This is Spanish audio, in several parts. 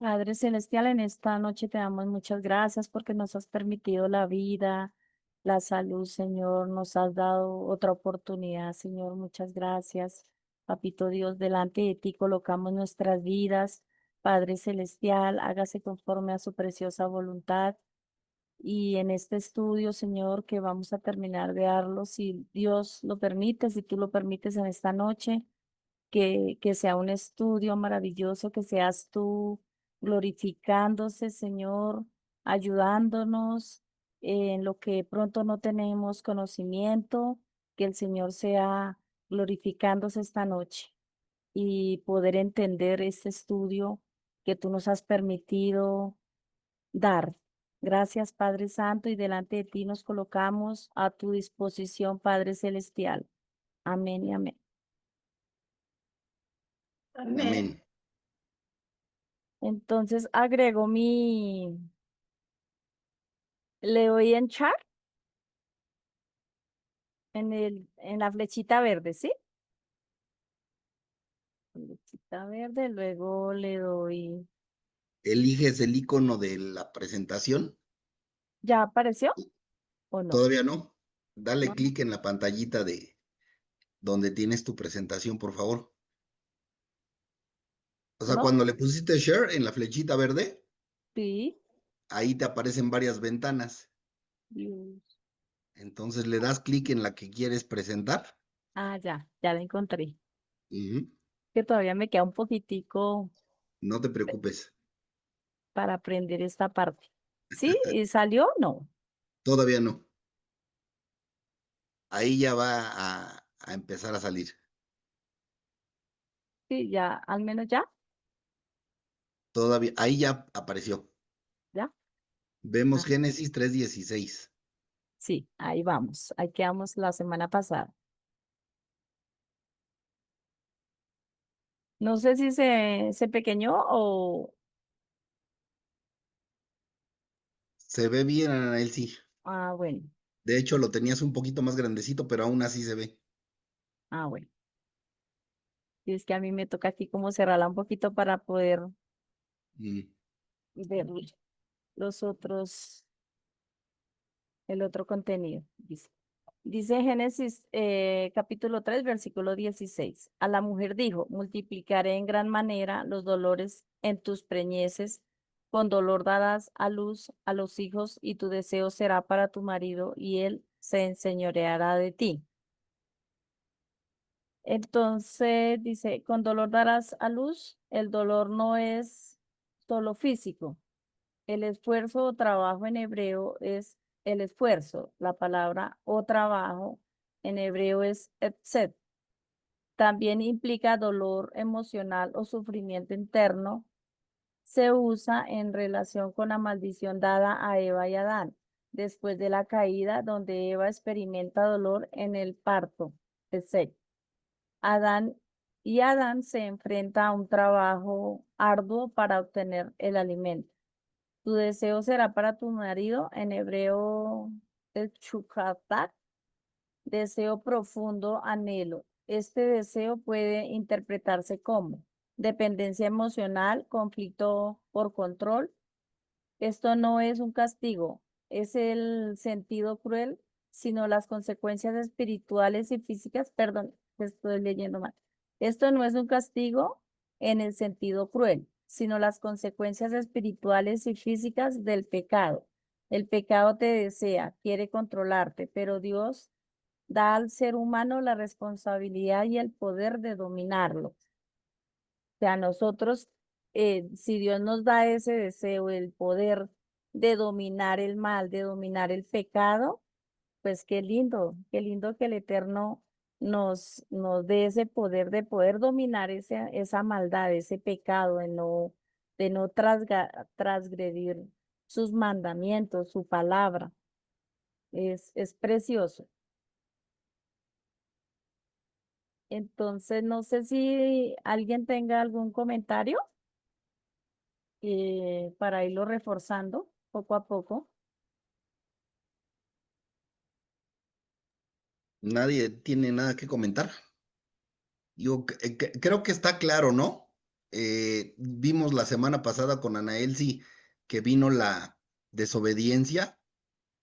Padre Celestial, en esta noche te damos muchas gracias porque nos has permitido la vida, la salud, Señor. Nos has dado otra oportunidad, Señor. Muchas gracias. Papito Dios, delante de ti colocamos nuestras vidas. Padre Celestial, hágase conforme a su preciosa voluntad. Y en este estudio, Señor, que vamos a terminar de darlo, si Dios lo permite, si tú lo permites en esta noche que sea un estudio maravilloso, que seas tú glorificándose, Señor, ayudándonos en lo que pronto no tenemos conocimiento, que el Señor sea glorificándose esta noche y poder entender este estudio que tú nos has permitido dar. Gracias, Padre Santo, y delante de ti nos colocamos a tu disposición, Padre Celestial. Amén y amén. Amén. Entonces agrego le doy en chat en la flechita verde, ¿sí? Flechita verde, luego le doy, ¿Eliges el icono de la presentación? ¿ya apareció o no? Todavía no. Dale No, clic en la pantallita de donde tienes tu presentación, por favor. O sea, no, cuando le pusiste share en la flechita verde, sí. ahí te aparecen varias ventanas. Dios. Entonces le das clic en la que quieres presentar. Ah, ya la encontré. Ujú. Que todavía me queda un poquitico No te preocupes. para aprender esta parte. ¿Sí? ¿Y salió? No. Todavía no. Ahí ya va a empezar a salir. Sí, ya, al menos ya, Todavía, ahí ya apareció. ya. Vemos Ah, Génesis 3:16. sí, ahí vamos. Ahí quedamos la semana pasada. No sé si se pequeñó o, Se ve bien, Anael, sí. ah, bueno. De hecho, lo tenías un poquito más grandecito, pero aún así se ve. Ah, bueno. Y es que a mí me toca aquí como cerrarla un poquito para poder Mm. ver los otros, el otro contenido. Dice Génesis capítulo 3 versículo 16. A la mujer dijo, multiplicaré en gran manera los dolores en tus preñeces, con dolor darás a luz a los hijos y tu deseo será para tu marido y él se enseñoreará de ti. Entonces dice, con dolor darás a luz, el dolor no es solo físico. El esfuerzo o trabajo en hebreo es el esfuerzo. La palabra o trabajo en hebreo es etset. También implica dolor emocional o sufrimiento interno. Se usa en relación con la maldición dada a Eva y Adán después de la caída, donde Eva experimenta dolor en el parto. Etset. Adán Adán se enfrenta a un trabajo arduo para obtener el alimento. Tu deseo será para tu marido, en hebreo el chukatak, deseo profundo, anhelo. Este deseo puede interpretarse como dependencia emocional, conflicto por control. Esto no es un castigo, es el sentido cruel, sino las consecuencias espirituales y físicas. Perdón, estoy leyendo mal. Esto no es un castigo en el sentido cruel, sino las consecuencias espirituales y físicas del pecado. El pecado te desea, quiere controlarte, pero Dios da al ser humano la responsabilidad y el poder de dominarlo sea, nosotros, si Dios nos da ese deseo, el poder de dominar el mal, de dominar el pecado, pues qué lindo que el Eterno nos dé ese poder de poder dominar esa maldad, ese pecado, de no transgredir sus mandamientos, su palabra. Es precioso. Entonces, no sé si alguien tenga algún comentario para irlo reforzando poco a poco. Nadie tiene nada que comentar. Yo creo que está claro, ¿no? vimos la semana pasada con Ana Elsie que vino la desobediencia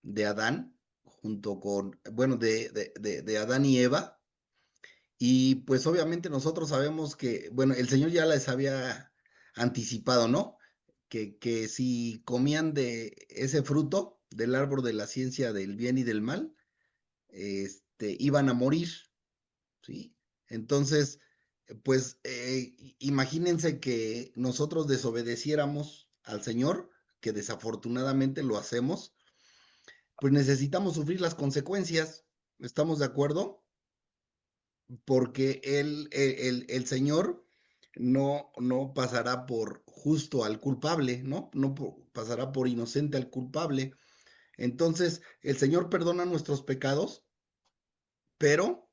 de Adán, junto con, bueno, de Adán y Eva. Y pues obviamente nosotros sabemos que, bueno, el Señor ya les había anticipado, ¿no? Que si comían de ese fruto del árbol de la ciencia del bien y del mal, iban a morir, ¿sí? Entonces, pues imagínense que nosotros desobedeciéramos al Señor, que desafortunadamente lo hacemos, pues necesitamos sufrir las consecuencias, ¿estamos de acuerdo? Porque el Señor no pasará por justo al culpable, ¿no? Pasará por inocente al culpable. Entonces, el Señor perdona nuestros pecados, pero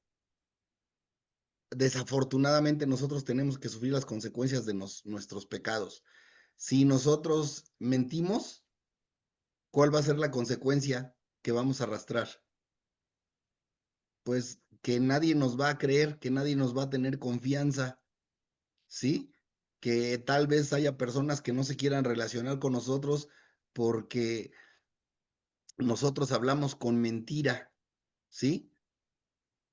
desafortunadamente nosotros tenemos que sufrir las consecuencias de nuestros pecados. Si nosotros mentimos, ¿cuál va a ser la consecuencia que vamos a arrastrar? Pues que nadie nos va a creer, que nadie nos va a tener confianza, ¿sí? Que tal vez haya personas que no se quieran relacionar con nosotros porque nosotros hablamos con mentira, ¿sí?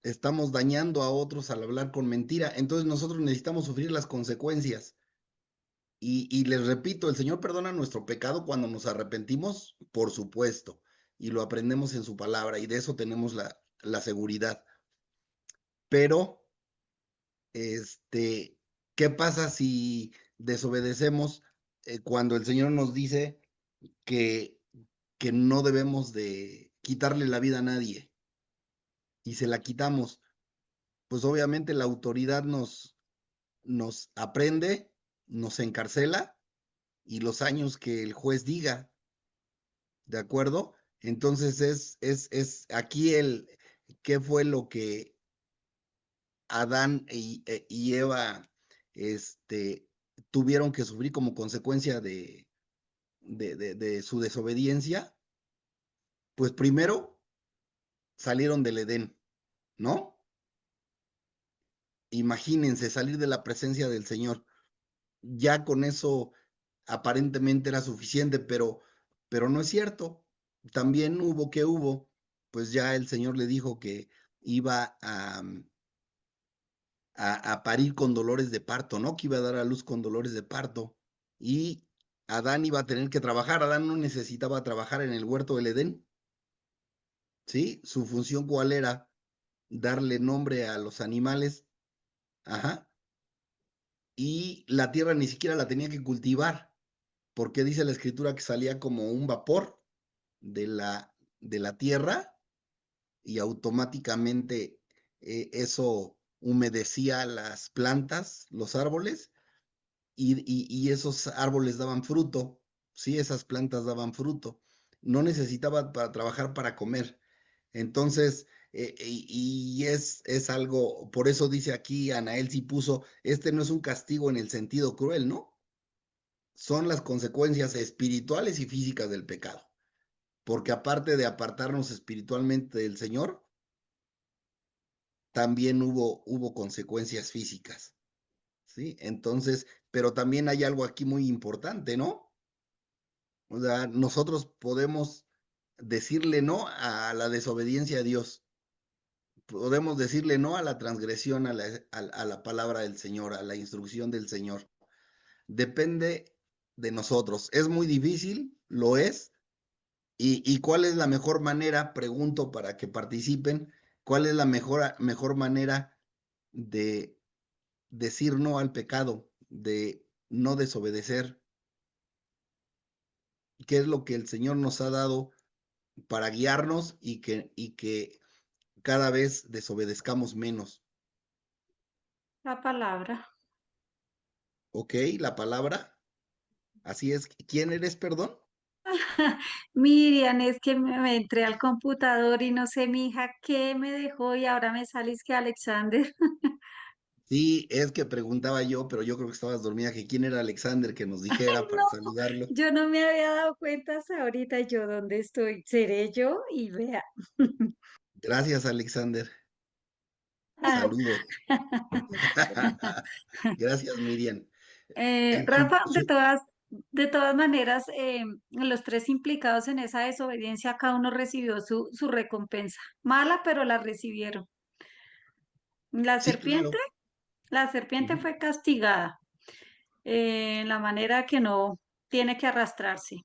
Estamos dañando a otros al hablar con mentira. Entonces nosotros necesitamos sufrir las consecuencias. Y les repito, el Señor perdona nuestro pecado cuando nos arrepentimos, por supuesto, y lo aprendemos en su palabra, y de eso tenemos la seguridad. Pero, este, ¿qué pasa si desobedecemos cuando el Señor nos dice que, que no debemos de quitarle la vida a nadie y se la quitamos? Pues obviamente la autoridad nos aprende, nos encarcela y los años que el juez diga, ¿de acuerdo? Entonces es aquí qué fue lo que Adán y Eva tuvieron que sufrir como consecuencia de su desobediencia. Pues primero salieron del Edén, ¿no? Imagínense salir de la presencia del Señor. Ya con eso aparentemente era suficiente, pero no es cierto. También hubo, pues ya el Señor le dijo que iba a parir con dolores de parto, ¿no? Que iba a dar a luz con dolores de parto. Y Adán iba a tener que trabajar. Adán no necesitaba trabajar en el huerto del Edén, ¿sí? Su función, ¿cuál era? Darle nombre a los animales, ajá. Y la tierra ni siquiera la tenía que cultivar, porque dice la escritura que salía como un vapor de la tierra y automáticamente eso humedecía las plantas, los árboles, y esos árboles daban fruto, sí, esas plantas daban fruto. No necesitaba para trabajar para comer. Entonces, y es algo, por eso dice aquí Anael sí puso, este no es un castigo en el sentido cruel, ¿no? Son las consecuencias espirituales y físicas del pecado. Porque aparte de apartarnos espiritualmente del Señor, también hubo consecuencias físicas, ¿sí? Entonces, pero también hay algo aquí muy importante, ¿no? O sea, nosotros podemos decirle no a la desobediencia a Dios, podemos decirle no a la transgresión a la palabra del Señor, a la instrucción del Señor. Depende de nosotros. Es muy difícil, lo es. ¿Y cuál es la mejor manera? Pregunto para que participen. ¿Cuál es la mejor manera de decir no al pecado, de no desobedecer? ¿Qué es lo que el Señor nos ha dado para guiarnos y que cada vez desobedezcamos menos? La palabra. ¿Ok? La palabra. Así es. ¿Quién eres, perdón? Miriam, es que me entré al computador y no sé, mi hija, qué me dejó y ahora me salís que Alexander. Sí, es que preguntaba yo, pero yo creo que estabas dormida, que quién era Alexander que nos dijera No, para saludarlo. yo no me había dado cuenta hasta ahorita yo dónde estoy. Seré yo y vea. Gracias, Alexander. Ah, Saludos. Gracias, Miriam. Rafa, Entonces, de todas maneras, los tres implicados en esa desobediencia, cada uno recibió su recompensa. Mala, pero la recibieron. La sí, serpiente, claro. la serpiente Ujú. fue castigada en la manera que no tiene que arrastrarse.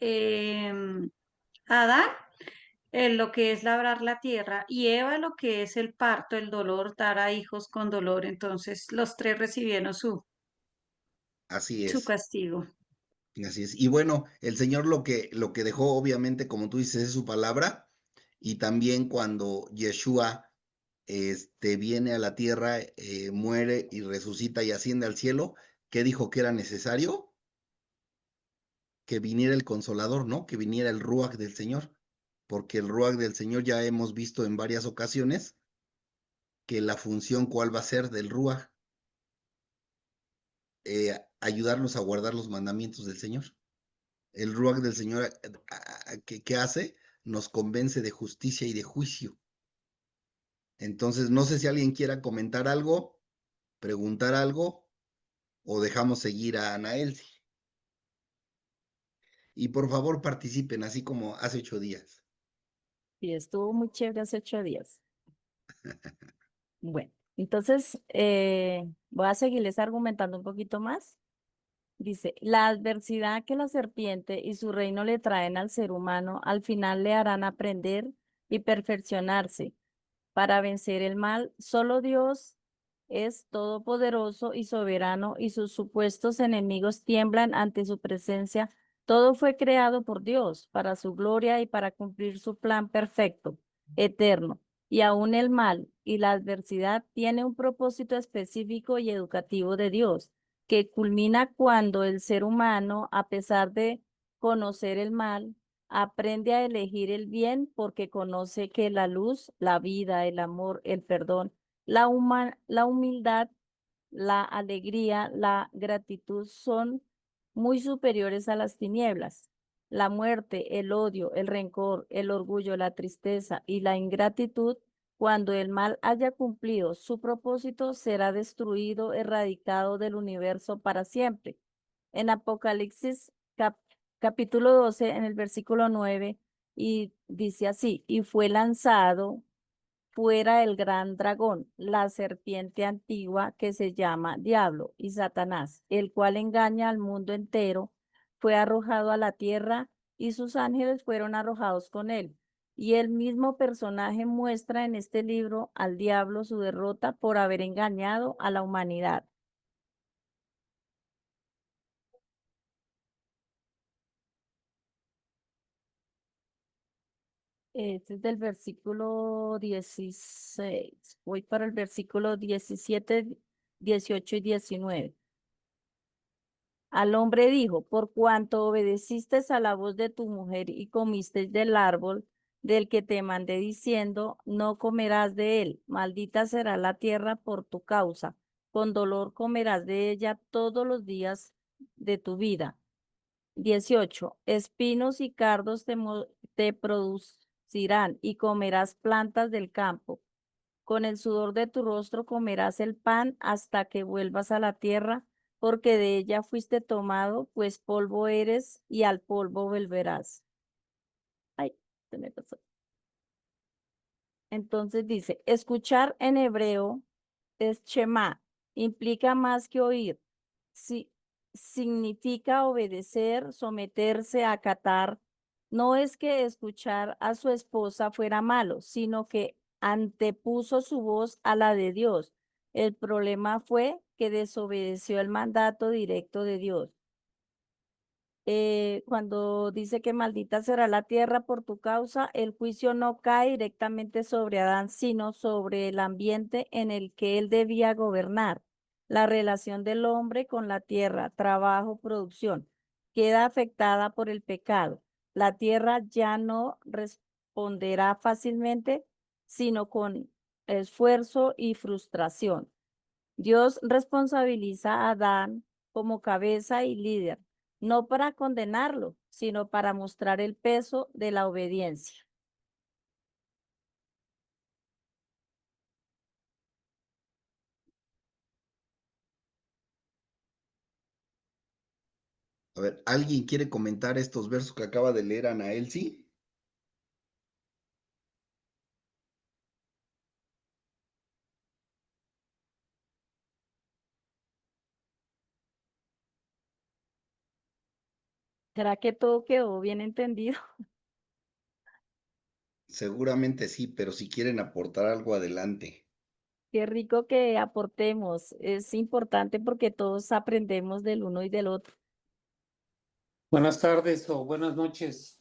Em, Adán, lo que es labrar la tierra, y Eva, lo que es el parto, el dolor, dar a hijos con dolor. Entonces, los tres recibieron Así su es. castigo. Así es. Y bueno, el Señor lo que dejó, obviamente, como tú dices, es su palabra. Y también cuando Yeshua viene a la tierra, muere y resucita y asciende al cielo, ¿qué dijo que era necesario? Que viniera el Consolador, ¿no? Que viniera el Ruach del Señor. Porque el Ruach del Señor ya hemos visto en varias ocasiones que la función cuál va a ser del Ruach, ayudarnos a guardar los mandamientos del Señor. El Ruach del Señor, ¿qué hace? Nos convence de justicia y de juicio. Entonces, no sé si alguien quiera comentar algo, preguntar algo, o dejamos seguir a Ana Elsie. Y por favor participen, así como hace 8 días. Y estuvo muy chévere hace 8 días. Bueno, entonces voy a seguirles argumentando un poquito más. Dice, la adversidad que la serpiente y su reino le traen al ser humano, al final le harán aprender y perfeccionarse para vencer el mal. Solo Dios es todopoderoso y soberano y sus supuestos enemigos tiemblan ante su presencia. Todo fue creado por Dios para su gloria y para cumplir su plan perfecto, eterno. Y aún el mal y la adversidad tiene un propósito específico y educativo de Dios, que culmina cuando el ser humano, a pesar de conocer el mal, aprende a elegir el bien porque conoce que la luz, la vida, el amor, el perdón, la humildad, la alegría, la gratitud son muy superiores a las tinieblas. La muerte, el odio, el rencor, el orgullo, la tristeza y la ingratitud, cuando el mal haya cumplido su propósito, será destruido, erradicado del universo para siempre. En Apocalipsis capítulo 12, en el versículo 9, y dice así, y fue lanzado fuera el gran dragón, la serpiente antigua que se llama Diablo y Satanás, el cual engaña al mundo entero, fue arrojado a la tierra y sus ángeles fueron arrojados con él. Y el mismo personaje muestra en este libro al diablo su derrota por haber engañado a la humanidad. Este es del versículo 16. Voy para el versículo 17, 18 y 19. Al hombre dijo, por cuanto obedeciste a la voz de tu mujer y comiste del árbol del que te mandé diciendo, no comerás de él, maldita será la tierra por tu causa, con dolor comerás de ella todos los días de tu vida. 18. Espinos y cardos te producirán y comerás plantas del campo. Con el sudor de tu rostro comerás el pan hasta que vuelvas a la tierra, porque de ella fuiste tomado, pues polvo eres y al polvo volverás. Ay, se me pasó. Entonces dice, escuchar en hebreo es shema, implica más que oír. Si, significa obedecer, someterse, acatar. No es que escuchar a su esposa fuera malo, sino que antepuso su voz a la de Dios. El problema fue que desobedeció el mandato directo de Dios. Cuando dice que maldita será la tierra por tu causa, el juicio no cae directamente sobre Adán, sino sobre el ambiente en el que él debía gobernar. La relación del hombre con la tierra, trabajo, producción, queda afectada por el pecado. La tierra ya no responderá fácilmente, sino con esfuerzo y frustración. Dios responsabiliza a Adán como cabeza y líder, no para condenarlo, sino para mostrar el peso de la obediencia. A ver, ¿alguien quiere comentar estos versos que acaba de leer Ana Elsie? ¿Será que todo quedó bien entendido? Seguramente sí, pero si quieren aportar algo adelante. Qué rico que aportemos. Es importante porque todos aprendemos del uno y del otro. Buenas tardes o buenas noches.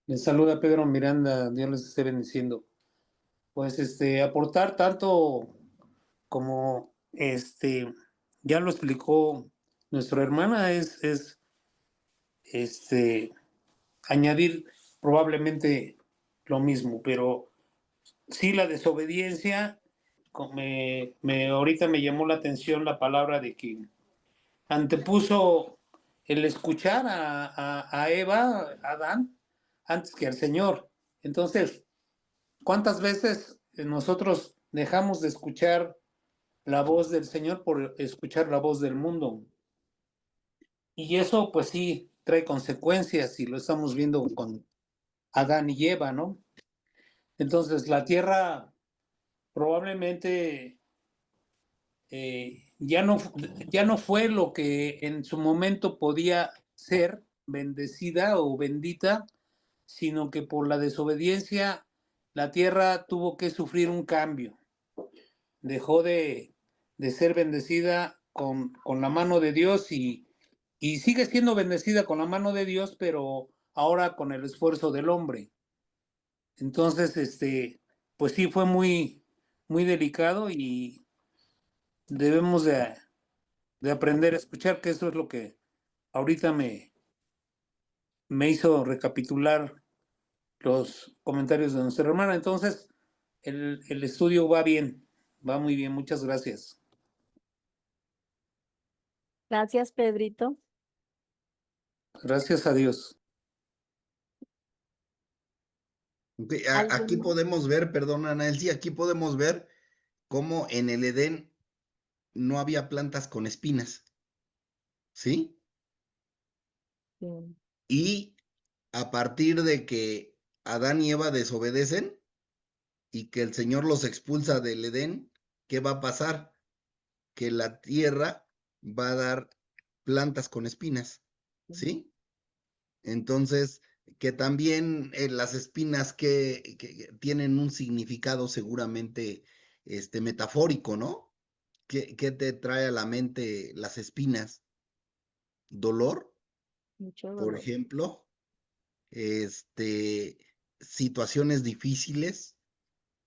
Les saluda Pedro Miranda, Dios les esté bendiciendo. Pues aportar tanto como ya lo explicó nuestra hermana, es añadir probablemente lo mismo, pero sí la desobediencia, ahorita me llamó la atención la palabra de que antepuso el escuchar a Eva, a Adán, antes que al Señor. Entonces, ¿cuántas veces nosotros dejamos de escuchar la voz del Señor por escuchar la voz del mundo? Y eso, pues sí, trae consecuencias y lo estamos viendo con Adán y Eva, ¿no? Entonces, la tierra probablemente ya no fue lo que en su momento podía ser bendecida o bendita, sino que por la desobediencia la tierra tuvo que sufrir un cambio. Dejó de ser bendecida con la mano de Dios y sigue siendo bendecida con la mano de Dios, pero ahora con el esfuerzo del hombre. Entonces, pues sí fue muy, muy delicado y debemos de aprender a escuchar, que eso es lo que ahorita me hizo recapitular los comentarios de nuestra hermana. Entonces, el estudio va bien, va muy bien, muchas gracias. Gracias, Pedrito. Gracias a Dios. Ok, aquí ¿Alguno? podemos ver, perdón, Ana Elsie, aquí podemos ver cómo en el Edén no había plantas con espinas, ¿sí? Sí. Y a partir de que Adán y Eva desobedecen y que el Señor los expulsa del Edén, ¿qué va a pasar? Que la tierra va a dar plantas con espinas, ¿sí? Entonces, que también las espinas que tienen un significado seguramente metafórico, ¿no? ¿Qué te trae a la mente las espinas? Dolor, Mucho por dolor. ejemplo, este, situaciones difíciles,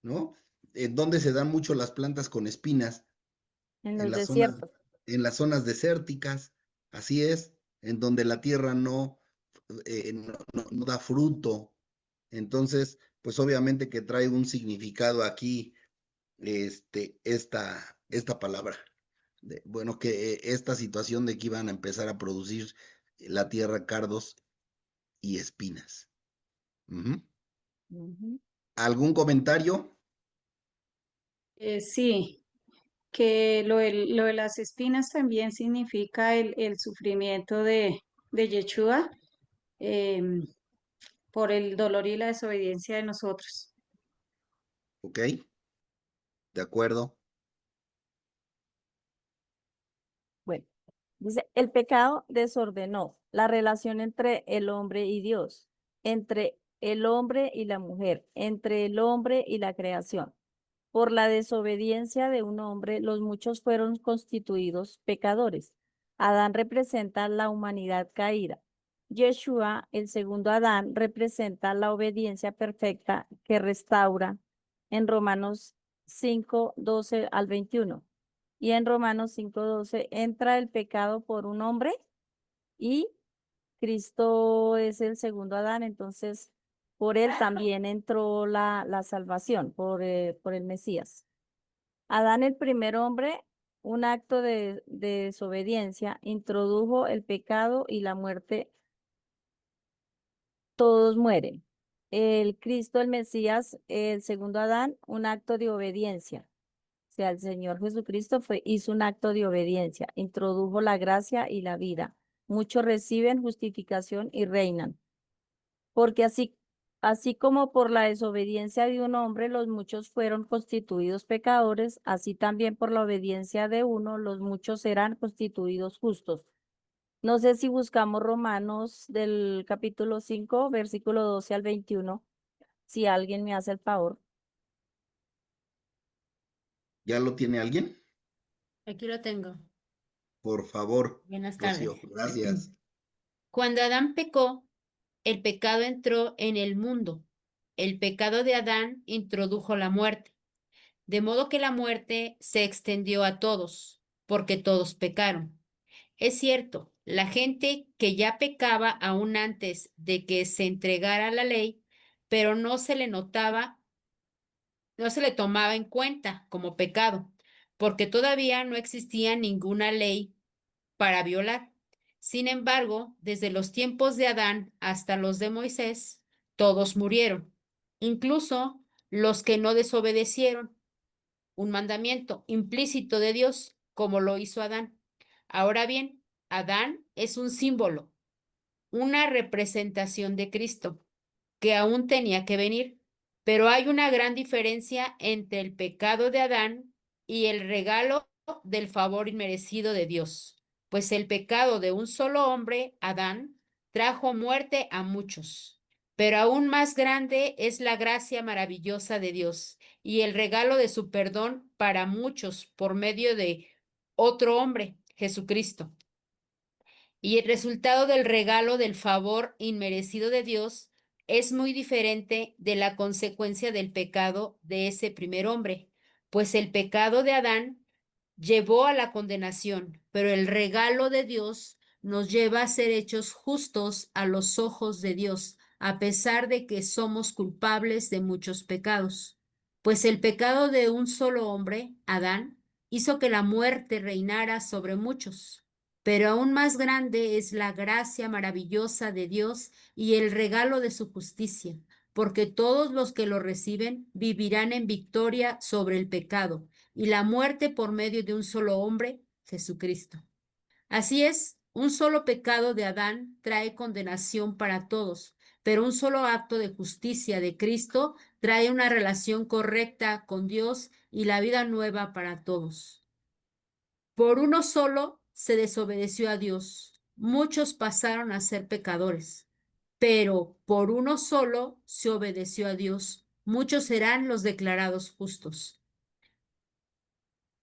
¿no? ¿En dónde se dan mucho las plantas con espinas? En En los las zonas, desiertos. en las zonas desérticas, así es, en donde la tierra no da fruto. Entonces, pues obviamente que trae un significado aquí, esta palabra. Bueno, que esta situación de que iban a empezar a producir la tierra cardos y espinas. Ujú. Ujú. ¿Algún comentario? Sí, que lo de las espinas también significa el sufrimiento de Yeshua em, por el dolor y la desobediencia de nosotros. ¿Ok? ¿De acuerdo? Bueno, dice, el pecado desordenó la relación entre el hombre y Dios, entre el hombre y la mujer, entre el hombre y la creación. Por la desobediencia de un hombre, los muchos fueron constituidos pecadores. Adán representa la humanidad caída. Yeshua, el segundo Adán, representa la obediencia perfecta que restaura en Romanos 5:12 al 21. Y en Romanos 5:12 entra el pecado por un hombre y Cristo es el segundo Adán, entonces por él también entró la salvación, por el Mesías. Adán, el primer hombre, un acto de desobediencia, introdujo el pecado y la muerte. Todos mueren. El Cristo, el Mesías, el segundo Adán, un acto de obediencia. O sea, el Señor Jesucristo hizo un acto de obediencia, introdujo la gracia y la vida. muchos reciben justificación y reinan. Porque así como por la desobediencia de un hombre los muchos fueron constituidos pecadores, así también por la obediencia de uno los muchos serán constituidos justos. No sé si buscamos Romanos del capítulo 5, versículo 12 al 21, si alguien me hace el favor. ¿Ya lo tiene alguien? Aquí lo tengo. Por favor, Buenas Rocío, tardes. gracias. Cuando Adán pecó, el pecado entró en el mundo. El pecado de Adán introdujo la muerte, de modo que la muerte se extendió a todos, porque todos pecaron. Es cierto, la gente que ya pecaba aún antes de que se entregara la ley, pero no se le tomaba en cuenta como pecado, porque todavía no existía ninguna ley para violar. Sin embargo, desde los tiempos de Adán hasta los de Moisés, todos murieron, incluso los que no desobedecieron un mandamiento implícito de Dios, como lo hizo Adán. Ahora bien, Adán es un símbolo, una representación de Cristo, que aún tenía que venir, pero hay una gran diferencia entre el pecado de Adán y el regalo del favor inmerecido de Dios, pues el pecado de un solo hombre, Adán, trajo muerte a muchos, pero aún más grande es la gracia maravillosa de Dios y el regalo de su perdón para muchos por medio de otro hombre, Jesucristo. Y el resultado del regalo del favor inmerecido de Dios es muy diferente de la consecuencia del pecado de ese primer hombre, pues el pecado de Adán llevó a la condenación, pero el regalo de Dios nos lleva a ser hechos justos a los ojos de Dios, a pesar de que somos culpables de muchos pecados. Pues el pecado de un solo hombre, Adán, hizo que la muerte reinara sobre muchos. Pero aún más grande es la gracia maravillosa de Dios y el regalo de su justicia, porque todos los que lo reciben vivirán en victoria sobre el pecado y la muerte por medio de un solo hombre, Jesucristo. Así es, un solo pecado de Adán trae condenación para todos, pero un solo acto de justicia de Cristo trae una relación correcta con Dios y la vida nueva para todos. Por uno solo se desobedeció a Dios. Muchos pasaron a ser pecadores, pero por uno solo se obedeció a Dios. Muchos serán los declarados justos.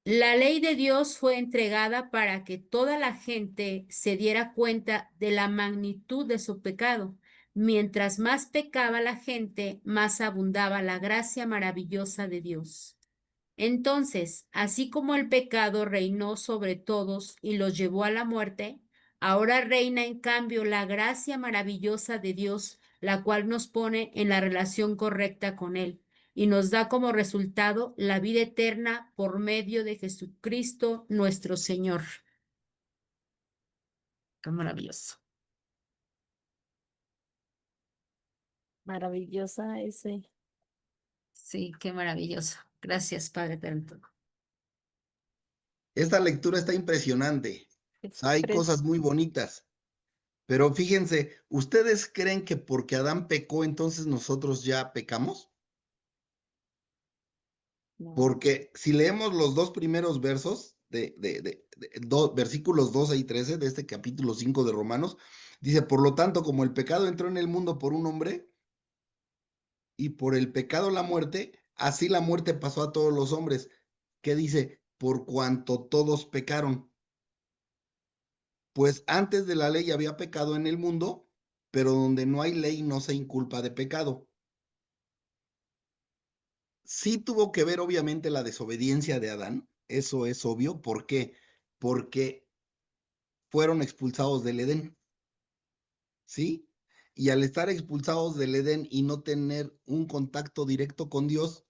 La ley de Dios fue entregada para que toda la gente se diera cuenta de la magnitud de su pecado. Mientras más pecaba la gente, más abundaba la gracia maravillosa de Dios. Entonces, así como el pecado reinó sobre todos y los llevó a la muerte, ahora reina en cambio la gracia maravillosa de Dios, la cual nos pone en la relación correcta con Él y nos da como resultado la vida eterna por medio de Jesucristo nuestro Señor. Qué maravilloso. Maravillosa ese. Sí, qué maravilloso. Gracias, Padre Eterno. Esta lectura está impresionante. Es Hay pre- cosas muy bonitas. Pero fíjense, ¿ustedes creen que porque Adán pecó, entonces nosotros ya pecamos? no. Porque si leemos los dos primeros versos versículos 12 y 13 de este capítulo 5 de Romanos, dice, por lo tanto, como el pecado entró en el mundo por un hombre y por el pecado la muerte, así la muerte pasó a todos los hombres. ¿Qué dice? Por cuanto todos pecaron. Pues antes de la ley había pecado en el mundo, pero donde no hay ley no se inculpa de pecado. Sí tuvo que ver obviamente la desobediencia de Adán, eso es obvio. ¿Por qué? Porque fueron expulsados del Edén, ¿sí? Y al estar expulsados del Edén y no tener un contacto directo con Dios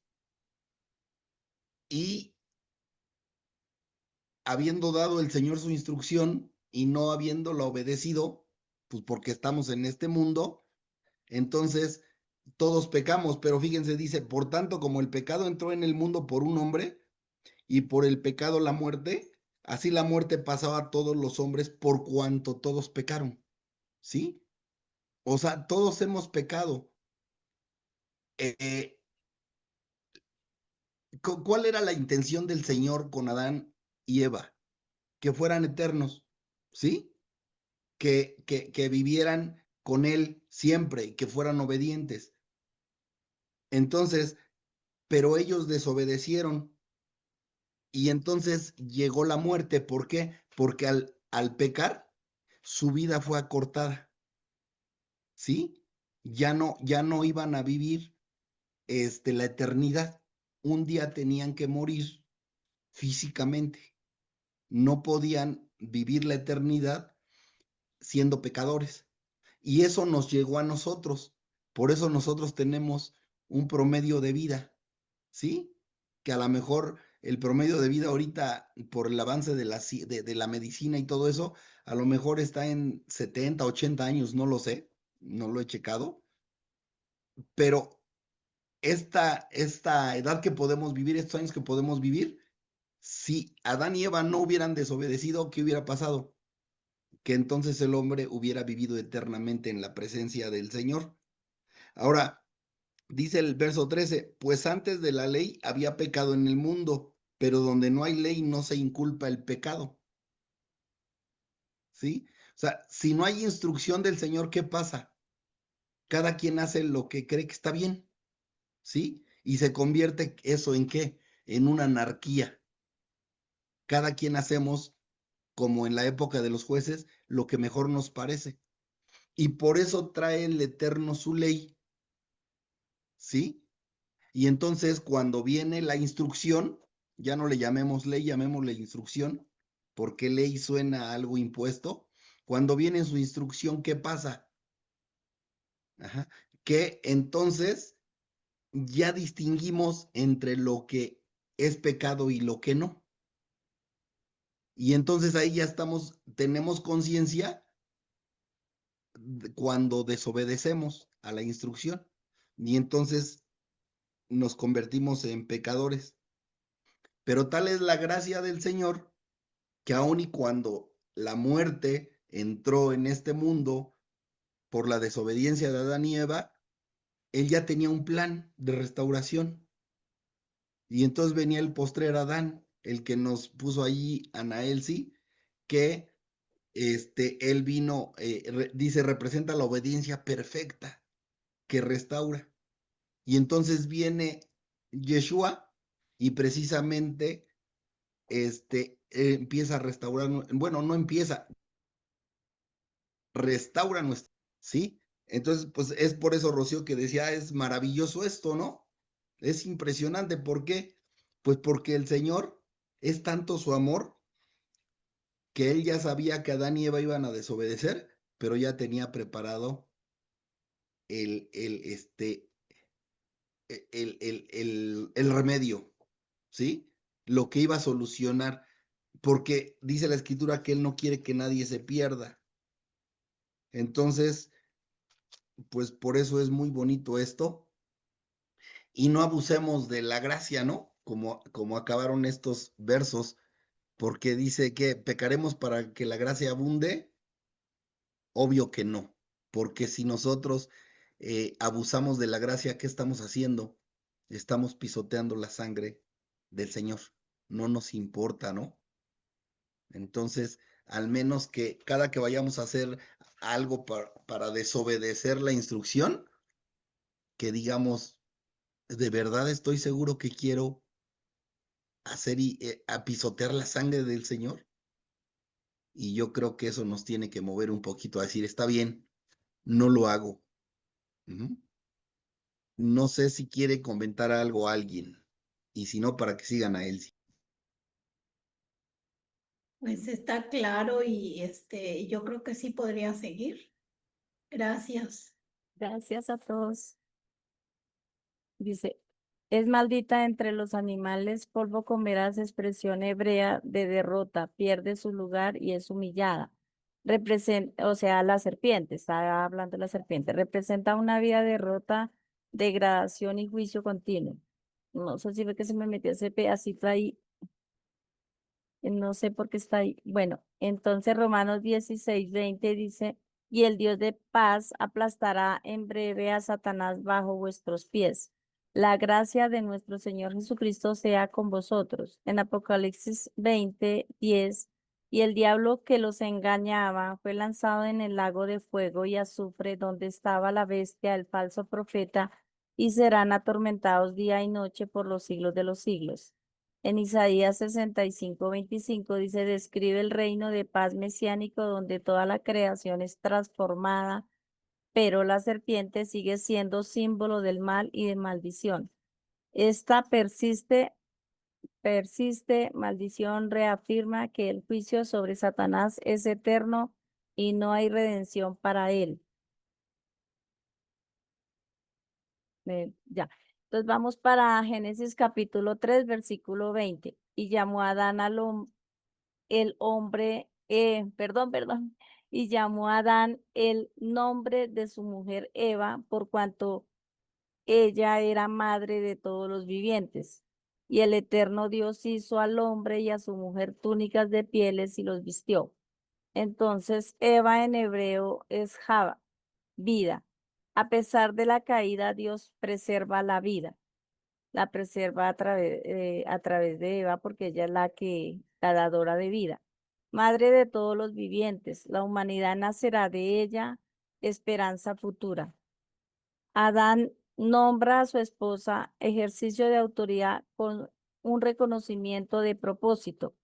y habiendo dado el Señor su instrucción y no habiéndola obedecido, pues porque estamos en este mundo, entonces todos pecamos, pero fíjense, dice, por tanto, como el pecado entró en el mundo por un hombre y por el pecado la muerte, así la muerte pasaba a todos los hombres por cuanto todos pecaron, ¿sí? O sea, todos hemos pecado. Eh, ¿Cuál era la intención del Señor con Adán y Eva? Que fueran eternos, ¿sí? Que vivieran con Él siempre, que fueran obedientes. Entonces, pero ellos desobedecieron y entonces llegó la muerte. ¿Por qué? Porque al pecar, su vida fue acortada, ¿sí? Ya no iban a vivir la eternidad. Un día tenían que morir físicamente. No podían vivir la eternidad siendo pecadores. Y eso nos llegó a nosotros. Por eso nosotros tenemos un promedio de vida, ¿sí? Que a lo mejor el promedio de vida ahorita, por el avance de la medicina y todo eso, a lo mejor está en 70, 80 años, no lo sé, no lo he checado, pero esta edad que podemos vivir, estos años que podemos vivir, si Adán y Eva no hubieran desobedecido, ¿qué hubiera pasado? Que entonces el hombre hubiera vivido eternamente en la presencia del Señor. Ahora, dice el verso 13, pues antes de la ley había pecado en el mundo, pero donde no hay ley no se inculpa el pecado. ¿Sí? O sea, si no hay instrucción del Señor, ¿qué pasa? Cada quien hace lo que cree que está bien, ¿sí? Y se convierte eso en ¿qué? En una anarquía. Cada quien hacemos, como en la época de los jueces, lo que mejor nos parece. Y por eso trae el Eterno su ley, ¿sí? Y entonces cuando viene la instrucción, ya no le llamemos ley, llamémosle instrucción, porque ley suena a algo impuesto. Cuando viene su instrucción, ¿qué pasa? Ajá. Que entonces ya distinguimos entre lo que es pecado y lo que no. Y entonces ahí ya tenemos conciencia cuando desobedecemos a la instrucción. Y entonces nos convertimos en pecadores. Pero tal es la gracia del Señor que aun y cuando la muerte entró en este mundo por la desobediencia de Adán y Eva, él ya tenía un plan de restauración. Y entonces venía el postrer Adán, el que nos puso allí Anaelsi, que él vino, dice, representa la obediencia perfecta que restaura. Y entonces viene Yeshua y precisamente empieza a restaurar, bueno, no empieza, restaura nuestra, ¿sí? Entonces, pues es por eso, Rocío, que decía, es maravilloso esto, ¿no? Es impresionante. ¿Por qué? Pues porque el Señor es tanto su amor que él ya sabía que Adán y Eva iban a desobedecer, pero ya tenía preparado el, el, este, el remedio, ¿sí? Lo que iba a solucionar, porque dice la escritura que él no quiere que nadie se pierda. Entonces, pues por eso es muy bonito esto. Y no abusemos de la gracia, ¿no? Como acabaron estos versos, porque dice que pecaremos para que la gracia abunde. Obvio que no, porque si nosotros abusamos de la gracia, ¿qué estamos haciendo? Estamos pisoteando la sangre del Señor. No nos importa, ¿no? Entonces, al menos que cada que vayamos a hacer algo para desobedecer la instrucción, que digamos, de verdad estoy seguro que quiero hacer y a pisotear la sangre del Señor. Y yo creo que eso nos tiene que mover un poquito a decir, está bien, no lo hago. Ujú. No sé si quiere comentar algo a alguien. Y si no, para que sigan a él. Pues está claro y yo creo que sí podría seguir. Gracias. Gracias a todos. Dice, es maldita entre los animales, polvo comerás, expresión hebrea de derrota, pierde su lugar y es humillada. O sea, la serpiente, está hablando de la serpiente, representa una vida de derrota, degradación y juicio continuo. No sé si ve que se me metió ese pedacito ahí. No sé por qué está ahí. Bueno, entonces Romanos 16:20 dice, y el Dios de paz aplastará en breve a Satanás bajo vuestros pies. La gracia de nuestro Señor Jesucristo sea con vosotros. En Apocalipsis 20:10, y el diablo que los engañaba fue lanzado en el lago de fuego y azufre donde estaba la bestia, el falso profeta, y serán atormentados día y noche por los siglos de los siglos. En Isaías 65:25 dice, describe el reino de paz mesiánico donde toda la creación es transformada, pero la serpiente sigue siendo símbolo del mal y de maldición. Esta maldición reafirma que el juicio sobre Satanás es eterno y no hay redención para él. Ya. Entonces vamos para Génesis capítulo 3, versículo 20. Y llamó a Adán el hombre, y llamó a Adán el nombre de su mujer Eva, por cuanto ella era madre de todos los vivientes. Y el eterno Dios hizo al hombre y a su mujer túnicas de pieles y los vistió. Entonces, Eva en hebreo es Java, vida. A pesar de la caída, Dios preserva la vida. La preserva a través de Eva porque ella es la dadora de vida. Madre de todos los vivientes, la humanidad nacerá de ella, esperanza futura. Adán nombra a su esposa ejercicio de autoridad con un reconocimiento de propósito.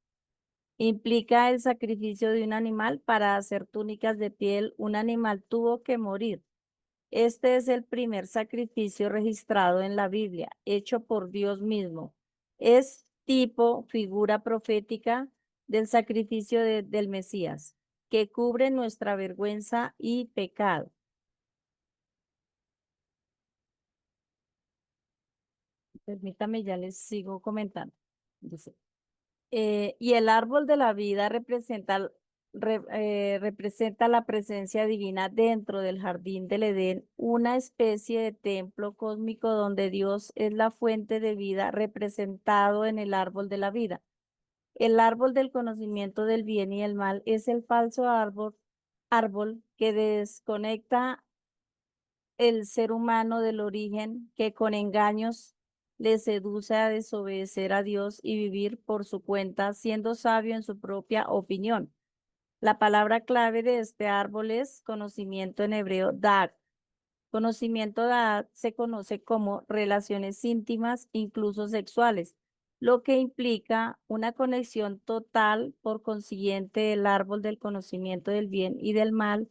Implica el sacrificio de un animal para hacer túnicas de piel. Un animal tuvo que morir. Este es el primer sacrificio registrado en la Biblia, hecho por Dios mismo. Es tipo, figura profética del sacrificio del Mesías, que cubre nuestra vergüenza y pecado. Permítame, ya les sigo comentando. Dice, y el árbol de la vida representa la presencia divina dentro del jardín del Edén, una especie de templo cósmico donde Dios es la fuente de vida representado en el árbol de la vida. El árbol del conocimiento del bien y el mal es el falso árbol que desconecta el ser humano del origen, que con engaños le seduce a desobedecer a Dios y vivir por su cuenta, siendo sabio en su propia opinión. La palabra clave de este árbol es conocimiento, en hebreo, dag. Conocimiento dag se conoce como relaciones íntimas, incluso sexuales, lo que implica una conexión total. Por consiguiente, el árbol del conocimiento del bien y del mal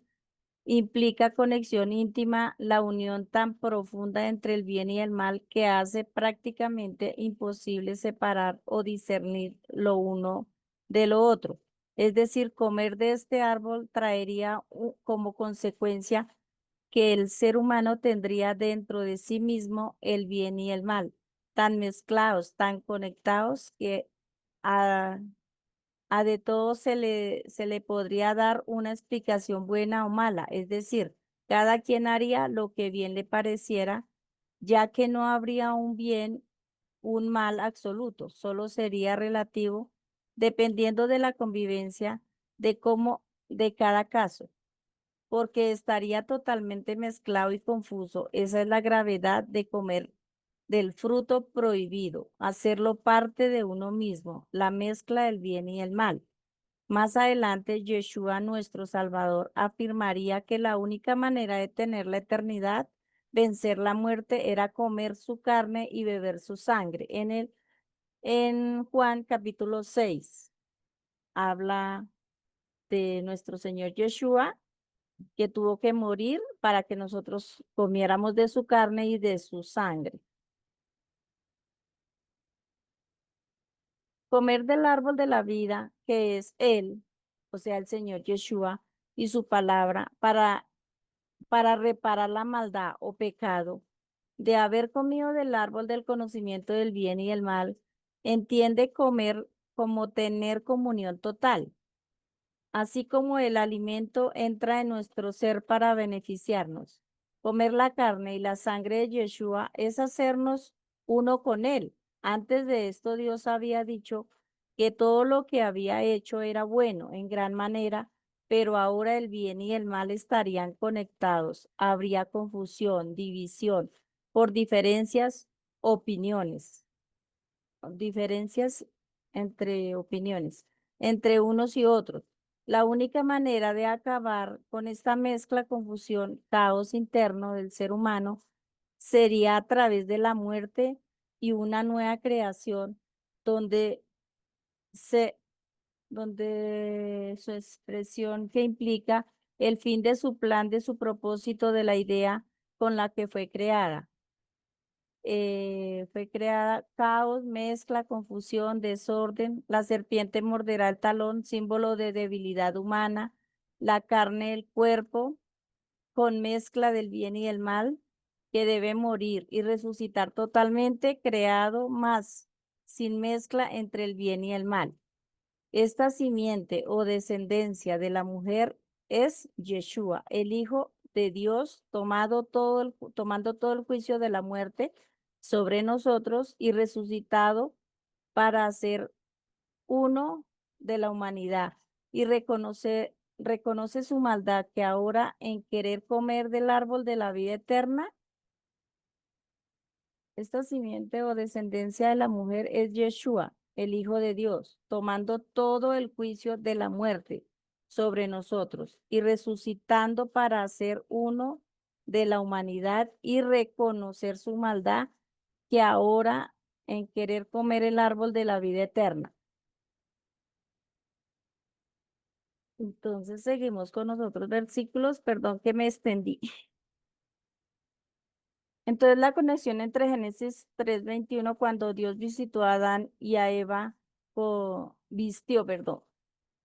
implica conexión íntima, la unión tan profunda entre el bien y el mal que hace prácticamente imposible separar o discernir lo uno de lo otro. Es decir, comer de este árbol traería como consecuencia que el ser humano tendría dentro de sí mismo el bien y el mal, tan mezclados, tan conectados que a de todo se le podría dar una explicación buena o mala, es decir, cada quien haría lo que bien le pareciera, ya que no habría un bien, un mal absoluto, solo sería relativo dependiendo de la convivencia de cada caso, porque estaría totalmente mezclado y confuso. Esa es la gravedad de comer del fruto prohibido, hacerlo parte de uno mismo, la mezcla del bien y el mal. Más adelante, Yeshua, nuestro Salvador, afirmaría que la única manera de tener la eternidad, vencer la muerte, era comer su carne y beber su sangre. En Juan capítulo 6 habla de nuestro Señor Yeshua, que tuvo que morir para que nosotros comiéramos de su carne y de su sangre. Comer del árbol de la vida, que es Él, o sea, el Señor Yeshua, y su palabra, para reparar la maldad o pecado de haber comido del árbol del conocimiento del bien y el mal, entiende comer como tener comunión total, así como el alimento entra en nuestro ser para beneficiarnos. Comer la carne y la sangre de Yeshua es hacernos uno con Él. Antes de esto, Dios había dicho que todo lo que había hecho era bueno en gran manera, pero ahora el bien y el mal estarían conectados. Habría confusión, división, por diferencias entre opiniones, entre unos y otros. La única manera de acabar con esta mezcla, confusión, caos interno del ser humano sería a través de la muerte y una nueva creación donde se donde su expresión que implica el fin de su plan, de su propósito, de la idea con la que fue creada. Fue creada caos, mezcla, confusión, desorden. La serpiente morderá el talón, símbolo de debilidad humana. La carne, el cuerpo, con mezcla del bien y el mal, que debe morir y resucitar totalmente, creado más, sin mezcla entre el bien y el mal. Esta simiente o descendencia de la mujer es Yeshua, el Hijo de Dios, tomando todo el juicio de la muerte sobre nosotros y resucitado para hacer uno de la humanidad y reconoce su maldad que ahora en querer comer del árbol de la vida eterna. Esta simiente o descendencia de la mujer es Yeshua, el Hijo de Dios, tomando todo el juicio de la muerte sobre nosotros y resucitando para hacer uno de la humanidad y reconocer su maldad que ahora en querer comer el árbol de la vida eterna. Entonces seguimos con los otros versículos, perdón que me extendí. Entonces la conexión entre Génesis 3:21, cuando Dios visitó a Adán y a Eva,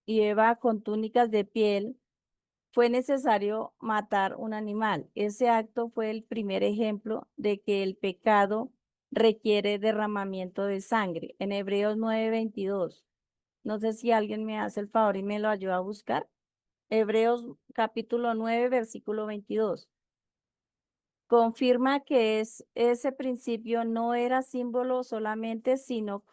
y Eva con túnicas de piel, fue necesario matar un animal. Ese acto fue el primer ejemplo de que el pecado requiere derramamiento de sangre. En Hebreos 9:22. No sé si alguien me hace el favor y me lo ayuda a buscar. Hebreos capítulo 9, versículo 22. Confirma que ese principio no era símbolo solamente, sino